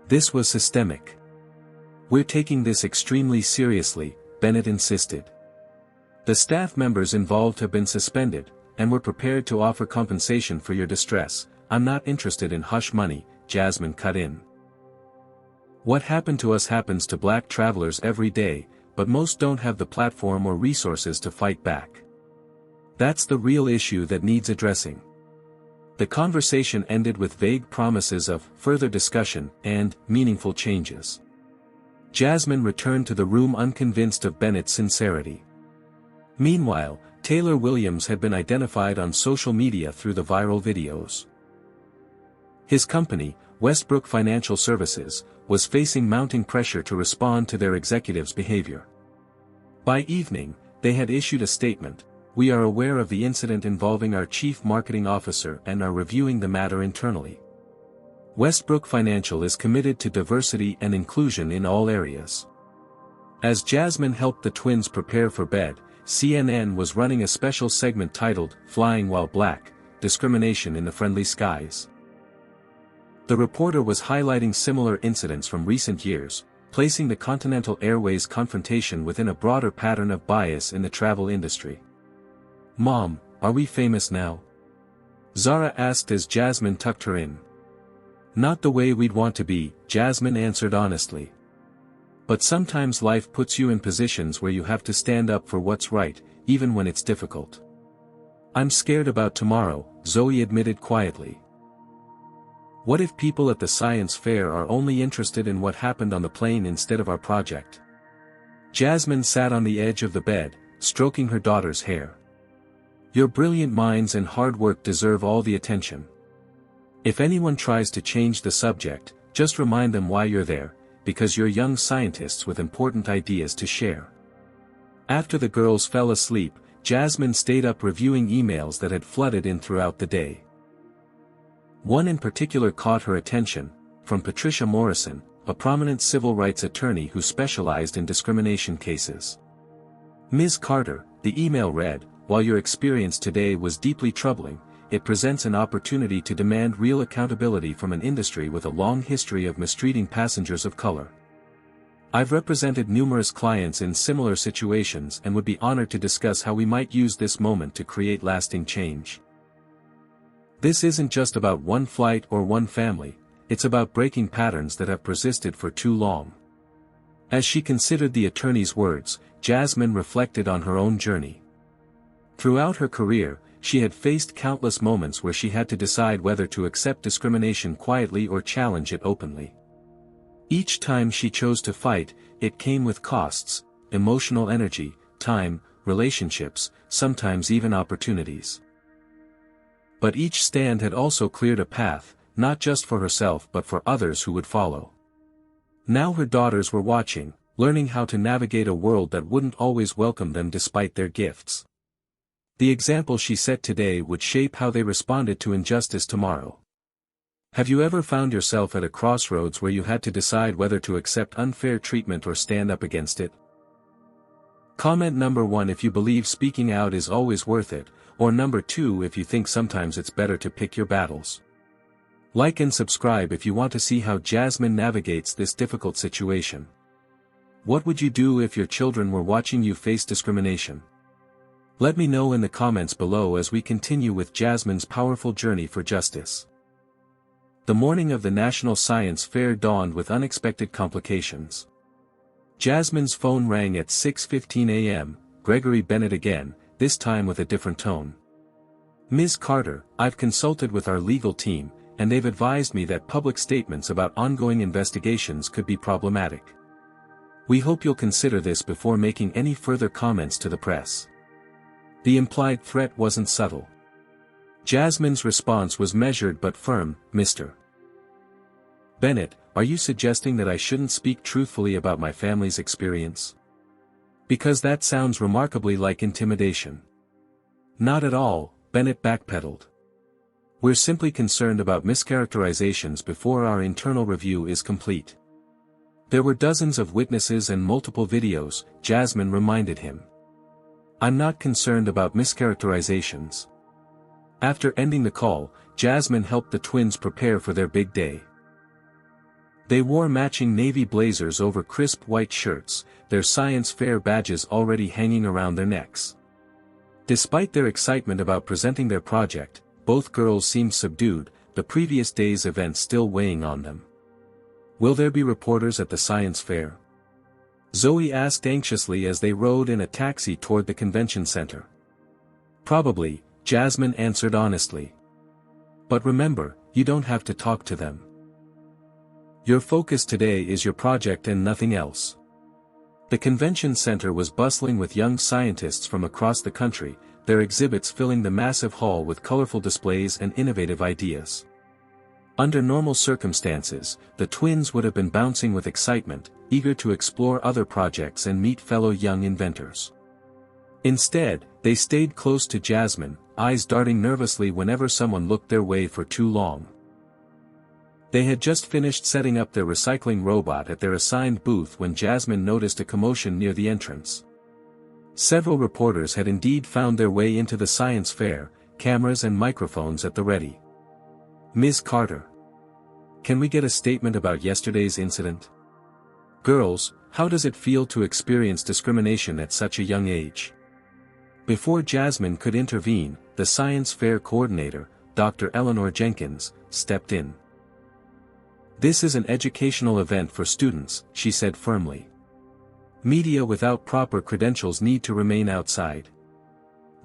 This was systemic. We're taking this extremely seriously, Bennett insisted. The staff members involved have been suspended, and we're prepared to offer compensation for your distress. I'm not interested in hush money, Jasmine cut in. What happened to us happens to black travelers every day, but most don't have the platform or resources to fight back. That's the real issue that needs addressing. The conversation ended with vague promises of further discussion and meaningful changes. Jasmine returned to the room unconvinced of Bennett's sincerity. Meanwhile, Taylor Williams had been identified on social media through the viral videos. His company, Westbrook Financial Services, was facing mounting pressure to respond to their executives' behavior. By evening, they had issued a statement. We are aware of the incident involving our chief marketing officer and are reviewing the matter internally. Westbrook Financial is committed to diversity and inclusion in all areas. As Jasmine helped the twins prepare for bed, CNN was running a special segment titled, Flying While Black, Discrimination in the Friendly Skies. The reporter was highlighting similar incidents from recent years, placing the Continental Airways confrontation within a broader pattern of bias in the travel industry. Mom, are we famous now? Zara asked as Jasmine tucked her in. Not the way we'd want to be, Jasmine answered honestly. But sometimes life puts you in positions where you have to stand up for what's right, even when it's difficult. I'm scared about tomorrow, Zoe admitted quietly. What if people at the science fair are only interested in what happened on the plane instead of our project? Jasmine sat on the edge of the bed, stroking her daughter's hair. Your brilliant minds and hard work deserve all the attention. If anyone tries to change the subject, just remind them why you're there, because you're young scientists with important ideas to share. After the girls fell asleep, Jasmine stayed up reviewing emails that had flooded in throughout the day. One in particular caught her attention, from Patricia Morrison, a prominent civil rights attorney who specialized in discrimination cases. Ms. Carter, the email read, while your experience today was deeply troubling, it presents an opportunity to demand real accountability from an industry with a long history of mistreating passengers of color. I've represented numerous clients in similar situations and would be honored to discuss how we might use this moment to create lasting change. This isn't just about one flight or one family, it's about breaking patterns that have persisted for too long. As she considered the attorney's words, Jasmine reflected on her own journey. Throughout her career, she had faced countless moments where she had to decide whether to accept discrimination quietly or challenge it openly. Each time she chose to fight, it came with costs, emotional energy, time, relationships, sometimes even opportunities. But each stand had also cleared a path, not just for herself but for others who would follow. Now her daughters were watching, learning how to navigate a world that wouldn't always welcome them despite their gifts. The example she set today would shape how they responded to injustice tomorrow. Have you ever found yourself at a crossroads where you had to decide whether to accept unfair treatment or stand up against it? Comment number 1 if you believe speaking out is always worth it, or number 2 if you think sometimes it's better to pick your battles. Like and subscribe if you want to see how Jasmine navigates this difficult situation. What would you do if your children were watching you face discrimination? Let me know in the comments below as we continue with Jasmine's powerful journey for justice. The morning of the National Science Fair dawned with unexpected complications. Jasmine's phone rang at 6:15 a.m., Gregory Bennett again, this time with a different tone. "Ms. Carter, I've consulted with our legal team, and they've advised me that public statements about ongoing investigations could be problematic. We hope you'll consider this before making any further comments to the press." The implied threat wasn't subtle. Jasmine's response was measured but firm. "Mr. Bennett, are you suggesting that I shouldn't speak truthfully about my family's experience? Because that sounds remarkably like intimidation." "Not at all," Bennett backpedaled. "We're simply concerned about mischaracterizations before our internal review is complete." There were dozens of witnesses and multiple videos, Jasmine reminded him. "I'm not concerned about mischaracterizations." After ending the call, Jasmine helped the twins prepare for their big day. They wore matching navy blazers over crisp white shirts, their science fair badges already hanging around their necks. Despite their excitement about presenting their project, both girls seemed subdued, the previous day's event still weighing on them. "Will there be reporters at the science fair?" Zoe asked anxiously as they rode in a taxi toward the convention center. "Probably," Jasmine answered honestly. "But remember, you don't have to talk to them. Your focus today is your project and nothing else." The convention center was bustling with young scientists from across the country, their exhibits filling the massive hall with colorful displays and innovative ideas. Under normal circumstances, the twins would have been bouncing with excitement, eager to explore other projects and meet fellow young inventors. Instead, they stayed close to Jasmine, eyes darting nervously whenever someone looked their way for too long. They had just finished setting up their recycling robot at their assigned booth when Jasmine noticed a commotion near the entrance. Several reporters had indeed found their way into the science fair, cameras and microphones at the ready. "Ms. Carter, can we get a statement about yesterday's incident? Girls, how does it feel to experience discrimination at such a young age?" Before Jasmine could intervene, the science fair coordinator, Dr. Eleanor Jenkins, stepped in. "This is an educational event for students," she said firmly. "Media without proper credentials need to remain outside.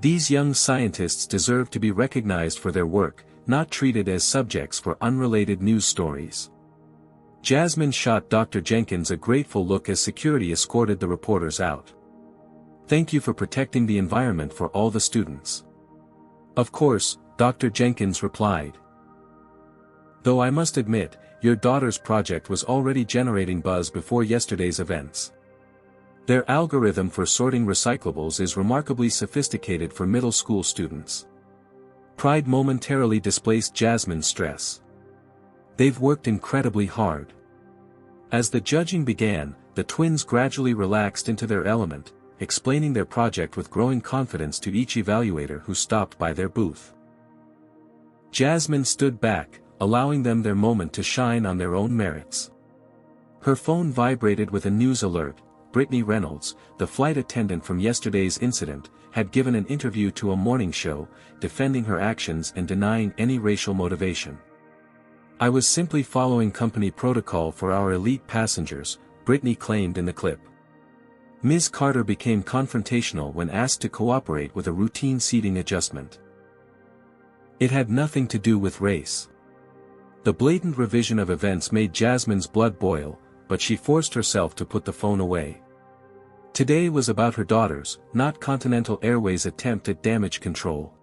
These young scientists deserve to be recognized for their work, not treated as subjects for unrelated news stories." Jasmine shot Dr. Jenkins a grateful look as security escorted the reporters out. "Thank you for protecting the environment for all the students." "Of course," Dr. Jenkins replied. "Though I must admit, your daughter's project was already generating buzz before yesterday's events. Their algorithm for sorting recyclables is remarkably sophisticated for middle school students." Pride momentarily displaced Jasmine's stress. "They've worked incredibly hard." As the judging began, the twins gradually relaxed into their element, explaining their project with growing confidence to each evaluator who stopped by their booth. Jasmine stood back, allowing them their moment to shine on their own merits. Her phone vibrated with a news alert. Brittany Reynolds, the flight attendant from yesterday's incident, had given an interview to a morning show, defending her actions and denying any racial motivation. "I was simply following company protocol for our elite passengers," Brittany claimed in the clip. Ms. Carter became confrontational when asked to cooperate with a routine seating adjustment. It had nothing to do with race. The blatant revision of events made Jasmine's blood boil, but she forced herself to put the phone away. Today was about her daughters, not Continental Airways' attempt at damage control.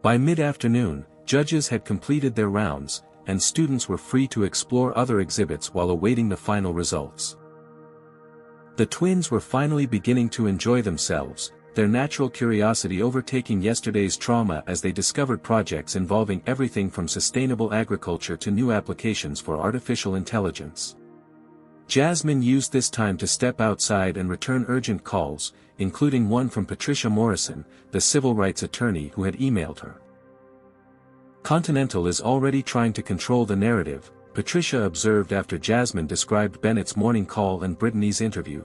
By mid-afternoon, judges had completed their rounds, and students were free to explore other exhibits while awaiting the final results. The twins were finally beginning to enjoy themselves, their natural curiosity overtaking yesterday's trauma as they discovered projects involving everything from sustainable agriculture to new applications for artificial intelligence. Jasmine used this time to step outside and return urgent calls, including one from Patricia Morrison, the civil rights attorney who had emailed her. Continental is already trying to control the narrative, Patricia observed after Jasmine described Bennett's morning call and Brittany's interview.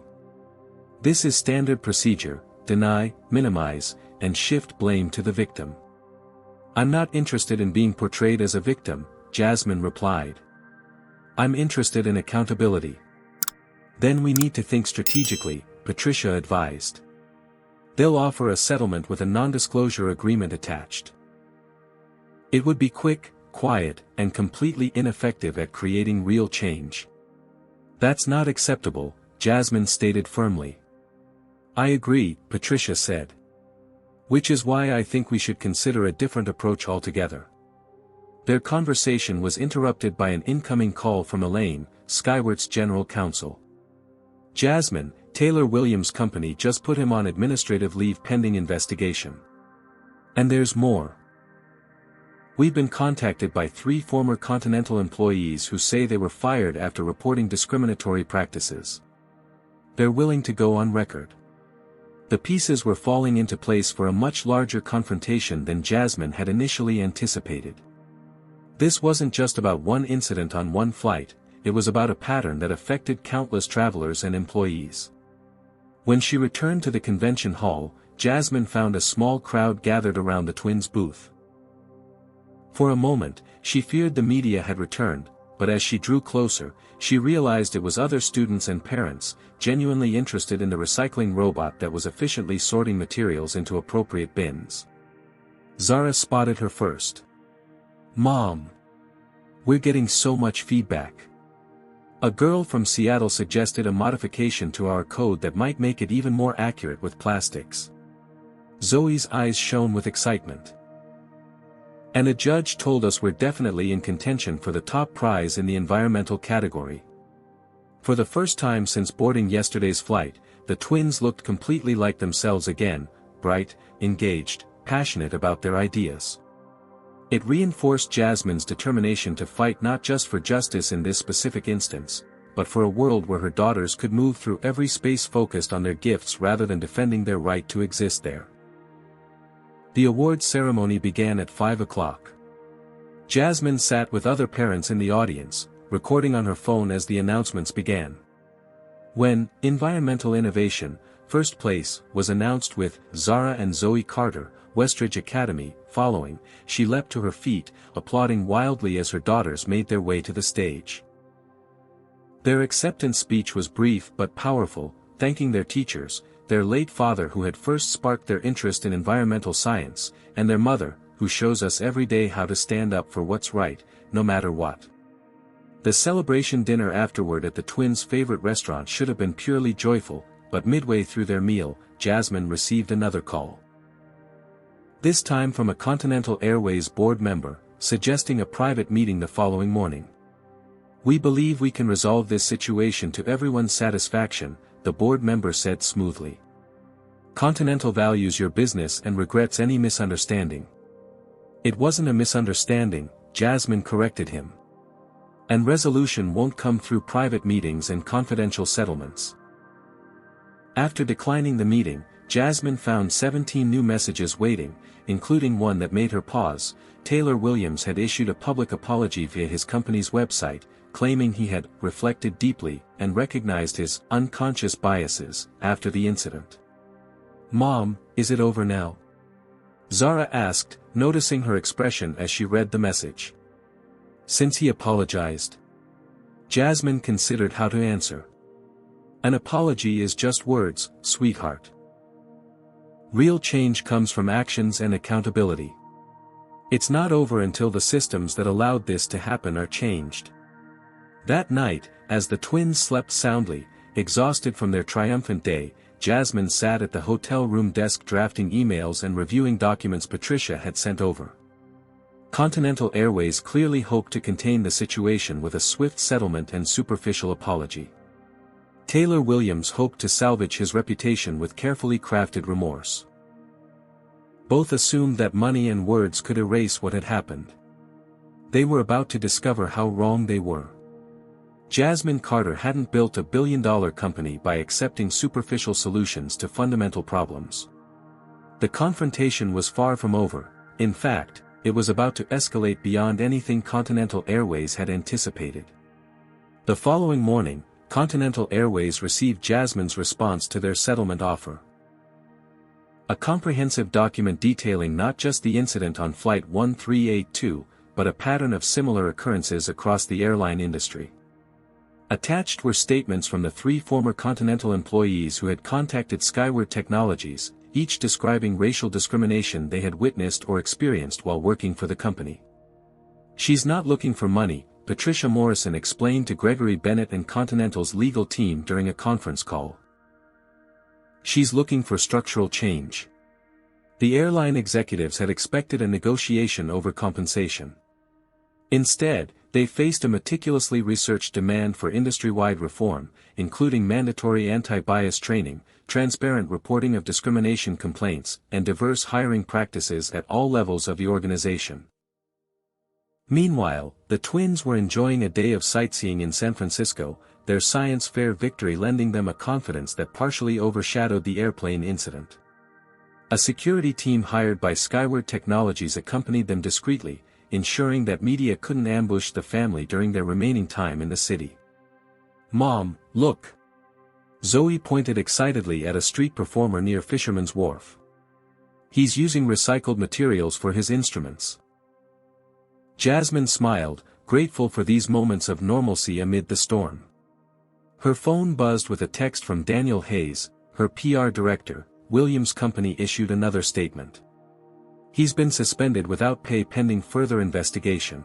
This is standard procedure: deny, minimize, and shift blame to the victim. I'm not interested in being portrayed as a victim, Jasmine replied. I'm interested in accountability. Then we need to think strategically, Patricia advised. They'll offer a settlement with a non-disclosure agreement attached. It would be quick, quiet, and completely ineffective at creating real change. That's not acceptable, Jasmine stated firmly. I agree, Patricia said. Which is why I think we should consider a different approach altogether. Their conversation was interrupted by an incoming call from Elaine, Skywart's general counsel. Jasmine, Taylor Williams' company just put him on administrative leave pending investigation. And there's more. We've been contacted by 3 former Continental employees who say they were fired after reporting discriminatory practices. They're willing to go on record. The pieces were falling into place for a much larger confrontation than Jasmine had initially anticipated. This wasn't just about one incident on one flight, it was about a pattern that affected countless travelers and employees. When she returned to the convention hall, Jasmine found a small crowd gathered around the twins' booth. For a moment, she feared the media had returned, but as she drew closer, she realized it was other students and parents, genuinely interested in the recycling robot that was efficiently sorting materials into appropriate bins. Zara spotted her first. Mom! We're getting so much feedback. A girl from Seattle suggested a modification to our code that might make it even more accurate with plastics. Zoe's eyes shone with excitement. And a judge told us we're definitely in contention for the top prize in the environmental category. For the first time since boarding yesterday's flight, the twins looked completely like themselves again, bright, engaged, passionate about their ideas. It reinforced Jasmine's determination to fight not just for justice in this specific instance, but for a world where her daughters could move through every space focused on their gifts rather than defending their right to exist there. The awards ceremony began at 5 o'clock. Jasmine sat with other parents in the audience, recording on her phone as the announcements began. When Environmental Innovation, first place, was announced with Zara and Zoe Carter, Westridge Academy, following, she leapt to her feet, applauding wildly as her daughters made their way to the stage. Their acceptance speech was brief but powerful, thanking their teachers, their late father who had first sparked their interest in environmental science, and their mother, who shows us every day how to stand up for what's right, no matter what. The celebration dinner afterward at the twins' favorite restaurant should have been purely joyful, but midway through their meal, Jasmine received another call. This time from a Continental Airways board member, suggesting a private meeting the following morning. We believe we can resolve this situation to everyone's satisfaction, the board member said smoothly. Continental values your business and regrets any misunderstanding. It wasn't a misunderstanding, Jasmine corrected him. And resolution won't come through private meetings and confidential settlements. After declining the meeting, Jasmine found 17 new messages waiting, including one that made her pause. Taylor Williams had issued a public apology via his company's website, claiming he had reflected deeply and recognized his unconscious biases after the incident. Mom, is it over now? Zara asked, noticing her expression as she read the message. Since he apologized. Jasmine considered how to answer. An apology is just words, sweetheart. Real change comes from actions and accountability. It's not over until the systems that allowed this to happen are changed. That night, as the twins slept soundly, exhausted from their triumphant day, Jasmine sat at the hotel room desk drafting emails and reviewing documents Patricia had sent over. Continental Airways clearly hoped to contain the situation with a swift settlement and superficial apology. Taylor Williams hoped to salvage his reputation with carefully crafted remorse. Both assumed that money and words could erase what had happened. They were about to discover how wrong they were. Jasmine Carter hadn't built a billion-dollar company by accepting superficial solutions to fundamental problems. The confrontation was far from over. In fact, it was about to escalate beyond anything Continental Airways had anticipated. The following morning, Continental Airways received Jasmine's response to their settlement offer. A comprehensive document detailing not just the incident on Flight 1382, but a pattern of similar occurrences across the airline industry. Attached were statements from the 3 former Continental employees who had contacted Skyward Technologies, each describing racial discrimination they had witnessed or experienced while working for the company. "She's not looking for money," Patricia Morrison explained to Gregory Bennett and Continental's legal team during a conference call. "She's looking for structural change." The airline executives had expected a negotiation over compensation. Instead, they faced a meticulously researched demand for industry-wide reform, including mandatory anti-bias training, transparent reporting of discrimination complaints, and diverse hiring practices at all levels of the organization. Meanwhile, the twins were enjoying a day of sightseeing in San Francisco, their science fair victory lending them a confidence that partially overshadowed the airplane incident. A security team hired by Skyward Technologies accompanied them discreetly, ensuring that media couldn't ambush the family during their remaining time in the city. "Mom, look!" Zoe pointed excitedly at a street performer near Fisherman's Wharf. "He's using recycled materials for his instruments." Jasmine smiled, grateful for these moments of normalcy amid the storm. Her phone buzzed with a text from Daniel Hayes, her PR director. Williams' company issued another statement. "He's been suspended without pay pending further investigation."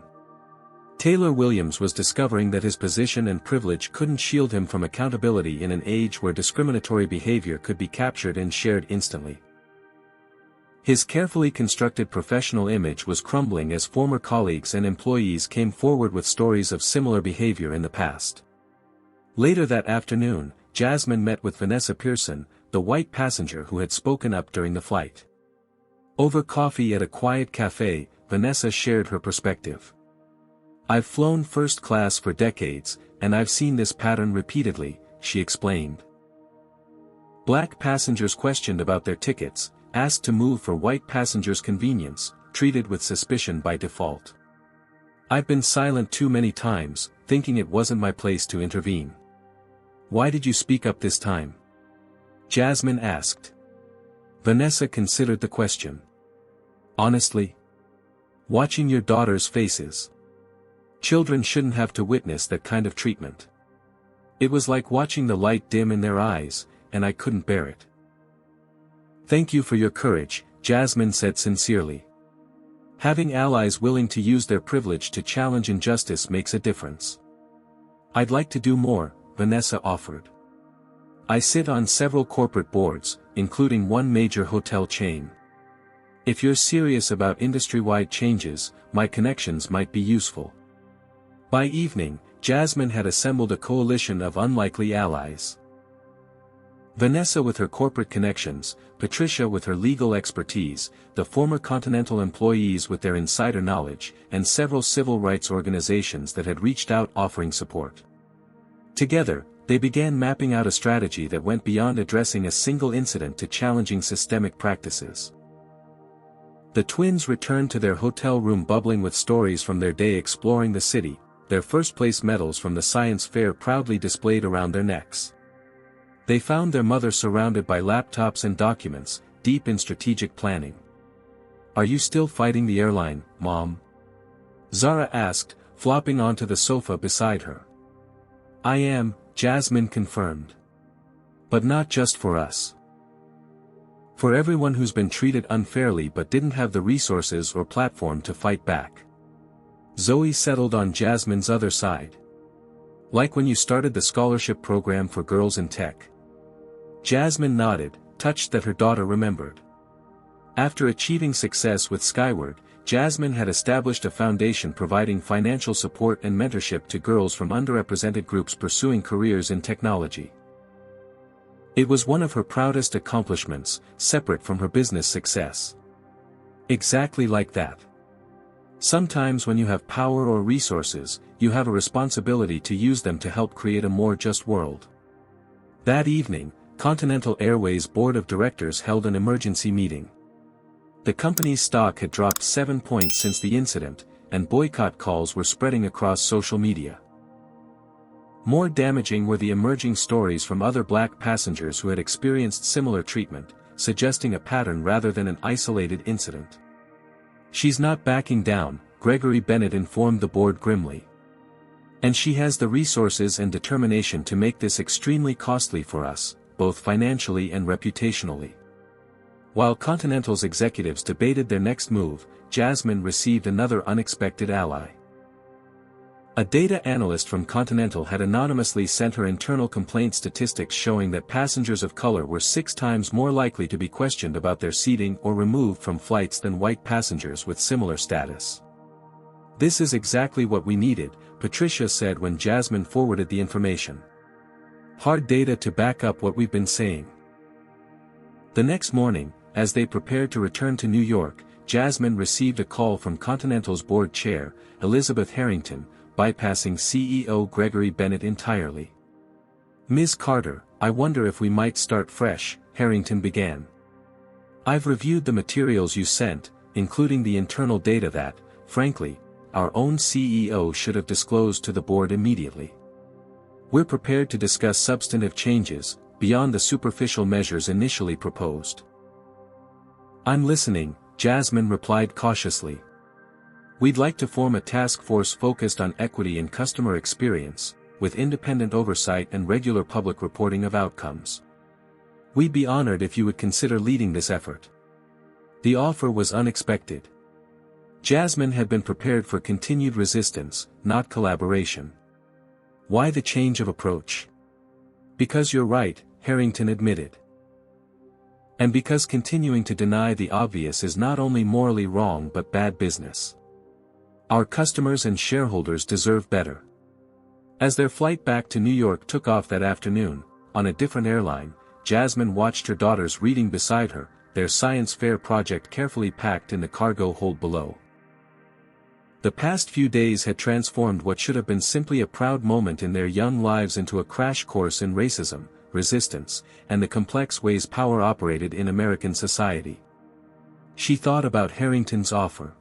Taylor Williams was discovering that his position and privilege couldn't shield him from accountability in an age where discriminatory behavior could be captured and shared instantly. His carefully constructed professional image was crumbling as former colleagues and employees came forward with stories of similar behavior in the past. Later that afternoon, Jasmine met with Vanessa Pearson, the white passenger who had spoken up during the flight. Over coffee at a quiet cafe, Vanessa shared her perspective. "I've flown first class for decades, and I've seen this pattern repeatedly," she explained. Black passengers questioned about their tickets, asked to move for white passengers' convenience, treated with suspicion by default. "I've been silent too many times, thinking it wasn't my place to intervene." "Why did you speak up this time?" Jasmine asked. Vanessa considered the question. "Honestly? Watching your daughter's faces. Children shouldn't have to witness that kind of treatment. It was like watching the light dim in their eyes, and I couldn't bear it." "Thank you for your courage," Jasmine said sincerely. "Having allies willing to use their privilege to challenge injustice makes a difference." "I'd like to do more," Vanessa offered. "I sit on several corporate boards, including one major hotel chain. If you're serious about industry-wide changes, my connections might be useful." By evening, Jasmine had assembled a coalition of unlikely allies. Vanessa with her corporate connections, Patricia with her legal expertise, the former Continental employees with their insider knowledge, and several civil rights organizations that had reached out offering support. Together, they began mapping out a strategy that went beyond addressing a single incident to challenging systemic practices. The twins returned to their hotel room bubbling with stories from their day exploring the city, their first-place medals from the science fair proudly displayed around their necks. They found their mother surrounded by laptops and documents, deep in strategic planning. "Are you still fighting the airline, Mom?" Zara asked, flopping onto the sofa beside her. "I am," Jasmine confirmed. "But not just for us. For everyone who's been treated unfairly but didn't have the resources or platform to fight back." Zoe settled on Jasmine's other side. "Like when you started the scholarship program for girls in tech." Jasmine nodded, touched that her daughter remembered. After achieving success with Skyward, Jasmine had established a foundation providing financial support and mentorship to girls from underrepresented groups pursuing careers in technology. It was one of her proudest accomplishments, separate from her business success. Exactly like that. Sometimes when you have power or resources, you have a responsibility to use them to help create a more just world. That evening, Continental Airways Board of Directors held an emergency meeting. The company's stock had dropped 7 points since the incident, and boycott calls were spreading across social media. More damaging were the emerging stories from other black passengers who had experienced similar treatment, suggesting a pattern rather than an isolated incident. "She's not backing down," Gregory Bennett informed the board grimly. "And she has the resources and determination to make this extremely costly for us, both financially and reputationally." While Continental's executives debated their next move, Jasmine received another unexpected ally. A data analyst from Continental had anonymously sent her internal complaint statistics showing that passengers of color were 6 times more likely to be questioned about their seating or removed from flights than white passengers with similar status. "This is exactly what we needed," Patricia said when Jasmine forwarded the information. "Hard data to back up what we've been saying." The next morning, as they prepared to return to New York, Jasmine received a call from Continental's board chair, Elizabeth Harrington, bypassing CEO Gregory Bennett entirely. "Ms. Carter, I wonder if we might start fresh," Harrington began. "I've reviewed the materials you sent, including the internal data that, frankly, our own CEO should have disclosed to the board immediately. We're prepared to discuss substantive changes, beyond the superficial measures initially proposed." "I'm listening," Jasmine replied cautiously. "We'd like to form a task force focused on equity and customer experience, with independent oversight and regular public reporting of outcomes. We'd be honored if you would consider leading this effort." The offer was unexpected. Jasmine had been prepared for continued resistance, not collaboration. "Why the change of approach?" "Because you're right," Harrington admitted. "And because continuing to deny the obvious is not only morally wrong but bad business. Our customers and shareholders deserve better." As their flight back to New York took off that afternoon, on a different airline, Jasmine watched her daughters reading beside her, their science fair project carefully packed in the cargo hold below. The past few days had transformed what should have been simply a proud moment in their young lives into a crash course in racism, resistance, and the complex ways power operated in American society. She thought about Harrington's offer.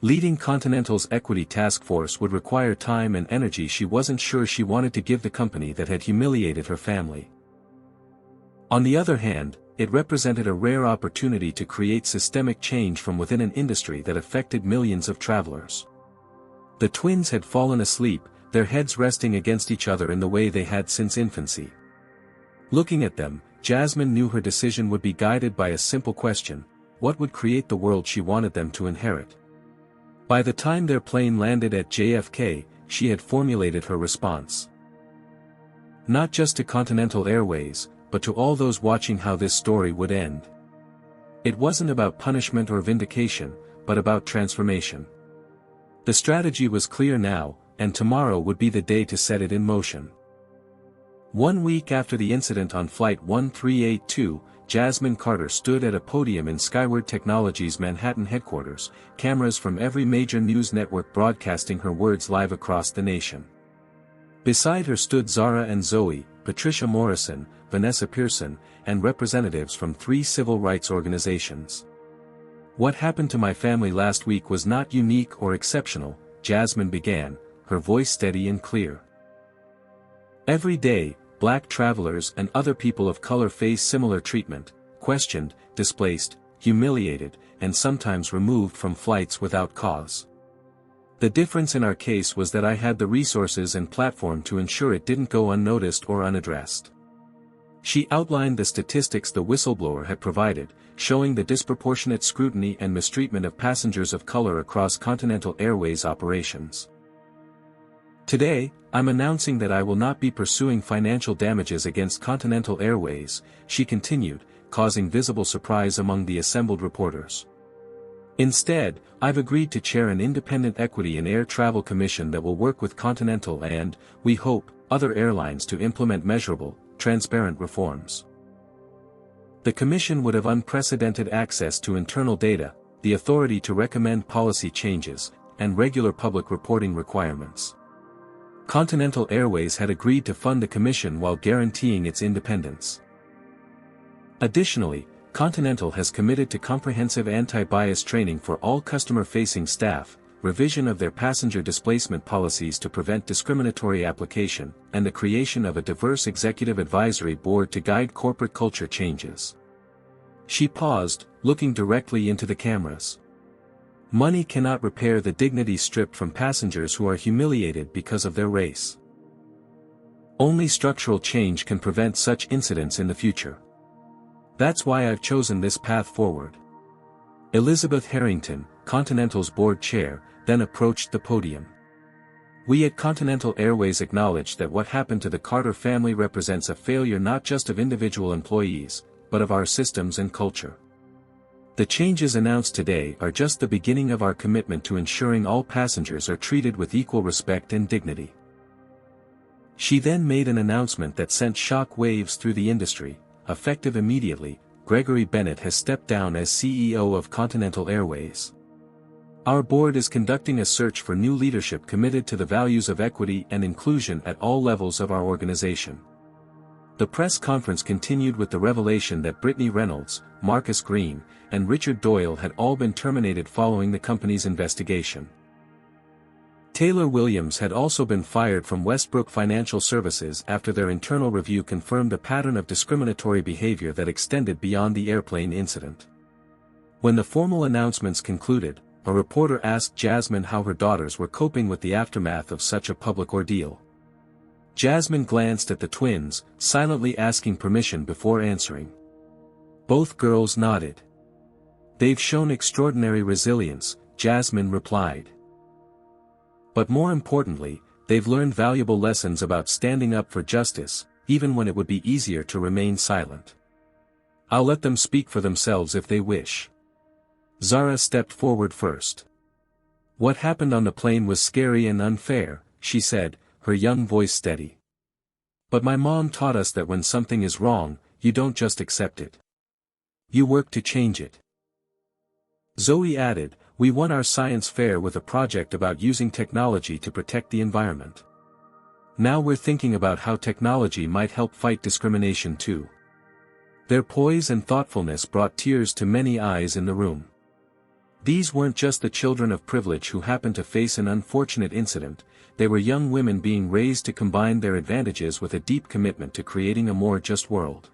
Leading Continental's equity task force would require time and energy she wasn't sure she wanted to give the company that had humiliated her family. On the other hand, it represented a rare opportunity to create systemic change from within an industry that affected millions of travelers. The twins had fallen asleep, their heads resting against each other in the way they had since infancy. Looking at them, Jasmine knew her decision would be guided by a simple question: what would create the world she wanted them to inherit? By the time their plane landed at JFK, she had formulated her response. Not just to Continental Airways, but to all those watching how this story would end. It wasn't about punishment or vindication, but about transformation. The strategy was clear now, and tomorrow would be the day to set it in motion. 1 week after the incident on Flight 1382, Jasmine Carter stood at a podium in Skyward Technologies' Manhattan headquarters, cameras from every major news network broadcasting her words live across the nation. Beside her stood Zara and Zoe, Patricia Morrison, Vanessa Pearson, and representatives from 3 civil rights organizations. "What happened to my family last week was not unique or exceptional," Jasmine began, her voice steady and clear. "Every day, Black travelers and other people of color face similar treatment, questioned, displaced, humiliated, and sometimes removed from flights without cause. The difference in our case was that I had the resources and platform to ensure it didn't go unnoticed or unaddressed." She outlined the statistics the whistleblower had provided, showing the disproportionate scrutiny and mistreatment of passengers of color across Continental Airways operations. "Today, I'm announcing that I will not be pursuing financial damages against Continental Airways," she continued, causing visible surprise among the assembled reporters. "Instead, I've agreed to chair an independent equity and air travel commission that will work with Continental and, we hope, other airlines to implement measurable, transparent reforms. The Commission would have unprecedented access to internal data, the authority to recommend policy changes, and regular public reporting requirements. Continental Airways had agreed to fund the Commission while guaranteeing its independence. Additionally, Continental has committed to comprehensive anti-bias training for all customer-facing staff, revision of their passenger displacement policies to prevent discriminatory application, and the creation of a diverse executive advisory board to guide corporate culture changes. She paused, looking directly into the cameras. Money cannot repair the dignity stripped from passengers who are humiliated because of their race. Only structural change can prevent such incidents in the future. That's why I've chosen this path forward. Elizabeth Harrington, Continental's board chair, then approached the podium. We at Continental Airways acknowledge that what happened to the Carter family represents a failure not just of individual employees, but of our systems and culture. The changes announced today are just the beginning of our commitment to ensuring all passengers are treated with equal respect and dignity. She then made an announcement that sent shock waves through the industry. Effective immediately, Gregory Bennett has stepped down as CEO of Continental Airways. Our board is conducting a search for new leadership committed to the values of equity and inclusion at all levels of our organization. The press conference continued with the revelation that Brittany Reynolds, Marcus Green, and Richard Doyle had all been terminated following the company's investigation. Taylor Williams had also been fired from Westbrook Financial Services after their internal review confirmed a pattern of discriminatory behavior that extended beyond the airplane incident. When the formal announcements concluded, a reporter asked Jasmine how her daughters were coping with the aftermath of such a public ordeal. Jasmine glanced at the twins, silently asking permission before answering. Both girls nodded. "They've shown extraordinary resilience," Jasmine replied. "But more importantly, they've learned valuable lessons about standing up for justice, even when it would be easier to remain silent. I'll let them speak for themselves if they wish." Zara stepped forward first. "What happened on the plane was scary and unfair," she said, her young voice steady. "But my mom taught us that when something is wrong, you don't just accept it. You work to change it." Zoe added, "We won our science fair with a project about using technology to protect the environment. Now we're thinking about how technology might help fight discrimination too." Their poise and thoughtfulness brought tears to many eyes in the room. These weren't just the children of privilege who happened to face an unfortunate incident, they were young women being raised to combine their advantages with a deep commitment to creating a more just world.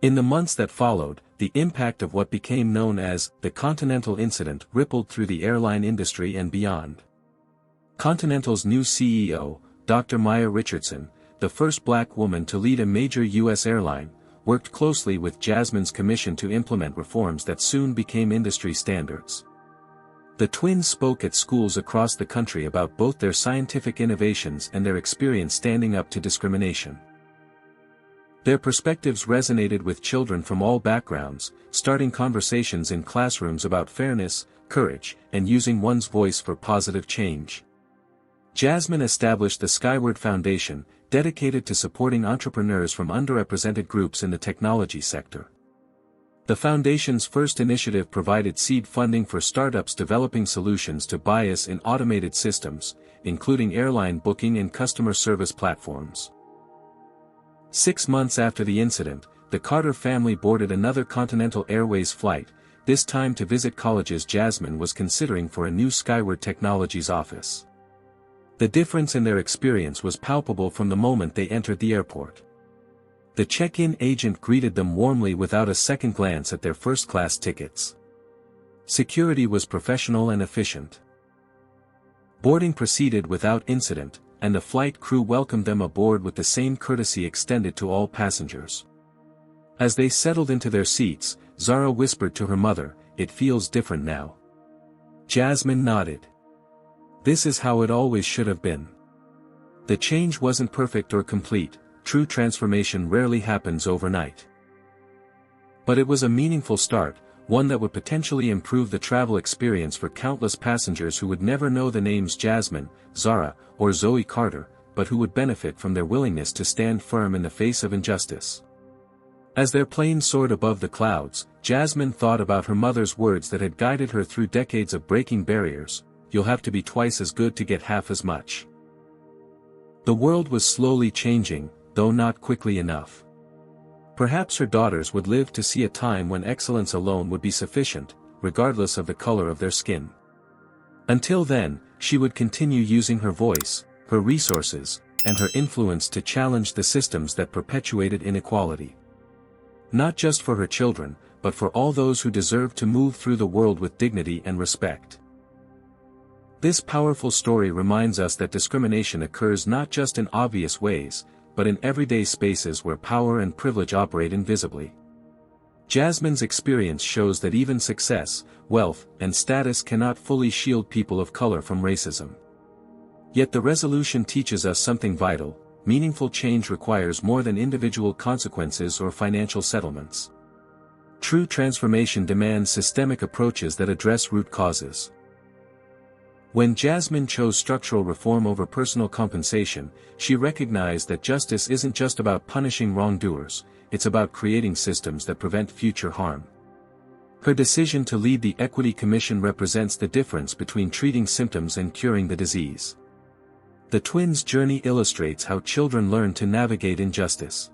In the months that followed, the impact of what became known as the Continental Incident rippled through the airline industry and beyond. Continental's new CEO, Dr. Maya Richardson, the first black woman to lead a major U.S. airline, worked closely with Jasmine's commission to implement reforms that soon became industry standards. The twins spoke at schools across the country about both their scientific innovations and their experience standing up to discrimination. Their perspectives resonated with children from all backgrounds, starting conversations in classrooms about fairness, courage, and using one's voice for positive change. Jasmine established the Skyward Foundation, dedicated to supporting entrepreneurs from underrepresented groups in the technology sector. The foundation's first initiative provided seed funding for startups developing solutions to bias in automated systems, including airline booking and customer service platforms. 6 months after the incident, the Carter family boarded another Continental Airways flight, this time to visit colleges Jasmine was considering for a new Skyward Technologies office. The difference in their experience was palpable from the moment they entered the airport. The check-in agent greeted them warmly without a second glance at their first-class tickets. Security was professional and efficient. Boarding proceeded without incident, and the flight crew welcomed them aboard with the same courtesy extended to all passengers. As they settled into their seats, Zara whispered to her mother, "It feels different now." Jasmine nodded. "This is how it always should have been." The change wasn't perfect or complete, true transformation rarely happens overnight. But it was a meaningful start, one that would potentially improve the travel experience for countless passengers who would never know the names Jasmine, Zara, or Zoe Carter, but who would benefit from their willingness to stand firm in the face of injustice. As their plane soared above the clouds, Jasmine thought about her mother's words that had guided her through decades of breaking barriers: "You'll have to be twice as good to get half as much." The world was slowly changing, though not quickly enough. Perhaps her daughters would live to see a time when excellence alone would be sufficient, regardless of the color of their skin. Until then, she would continue using her voice, her resources, and her influence to challenge the systems that perpetuated inequality. Not just for her children, but for all those who deserve to move through the world with dignity and respect. This powerful story reminds us that discrimination occurs not just in obvious ways, but in everyday spaces where power and privilege operate invisibly. Jasmine's experience shows that even success, wealth, and status cannot fully shield people of color from racism. Yet the resolution teaches us something vital: meaningful change requires more than individual consequences or financial settlements. True transformation demands systemic approaches that address root causes. When Jasmine chose structural reform over personal compensation, she recognized that justice isn't just about punishing wrongdoers, it's about creating systems that prevent future harm. Her decision to lead the Equity Commission represents the difference between treating symptoms and curing the disease. The twins' journey illustrates how children learn to navigate injustice.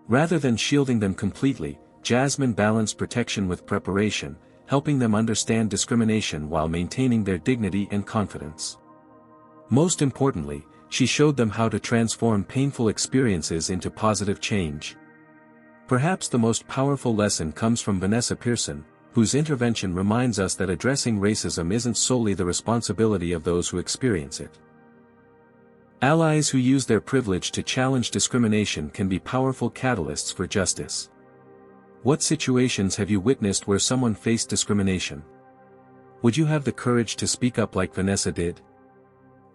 Rather than shielding them completely, Jasmine balanced protection with preparation, helping them understand discrimination while maintaining their dignity and confidence. Most importantly, she showed them how to transform painful experiences into positive change. Perhaps the most powerful lesson comes from Vanessa Pearson, whose intervention reminds us that addressing racism isn't solely the responsibility of those who experience it. Allies who use their privilege to challenge discrimination can be powerful catalysts for justice. What situations have you witnessed where someone faced discrimination? Would you have the courage to speak up like Vanessa did?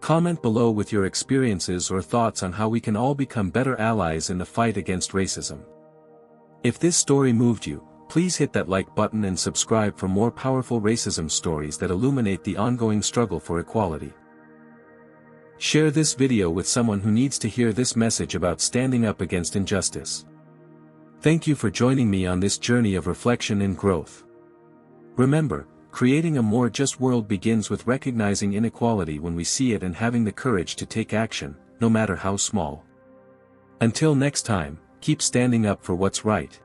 Comment below with your experiences or thoughts on how we can all become better allies in the fight against racism. If this story moved you, please hit that like button and subscribe for more powerful racism stories that illuminate the ongoing struggle for equality. Share this video with someone who needs to hear this message about standing up against injustice. Thank you for joining me on this journey of reflection and growth. Remember, creating a more just world begins with recognizing inequality when we see it and having the courage to take action, no matter how small. Until next time, keep standing up for what's right.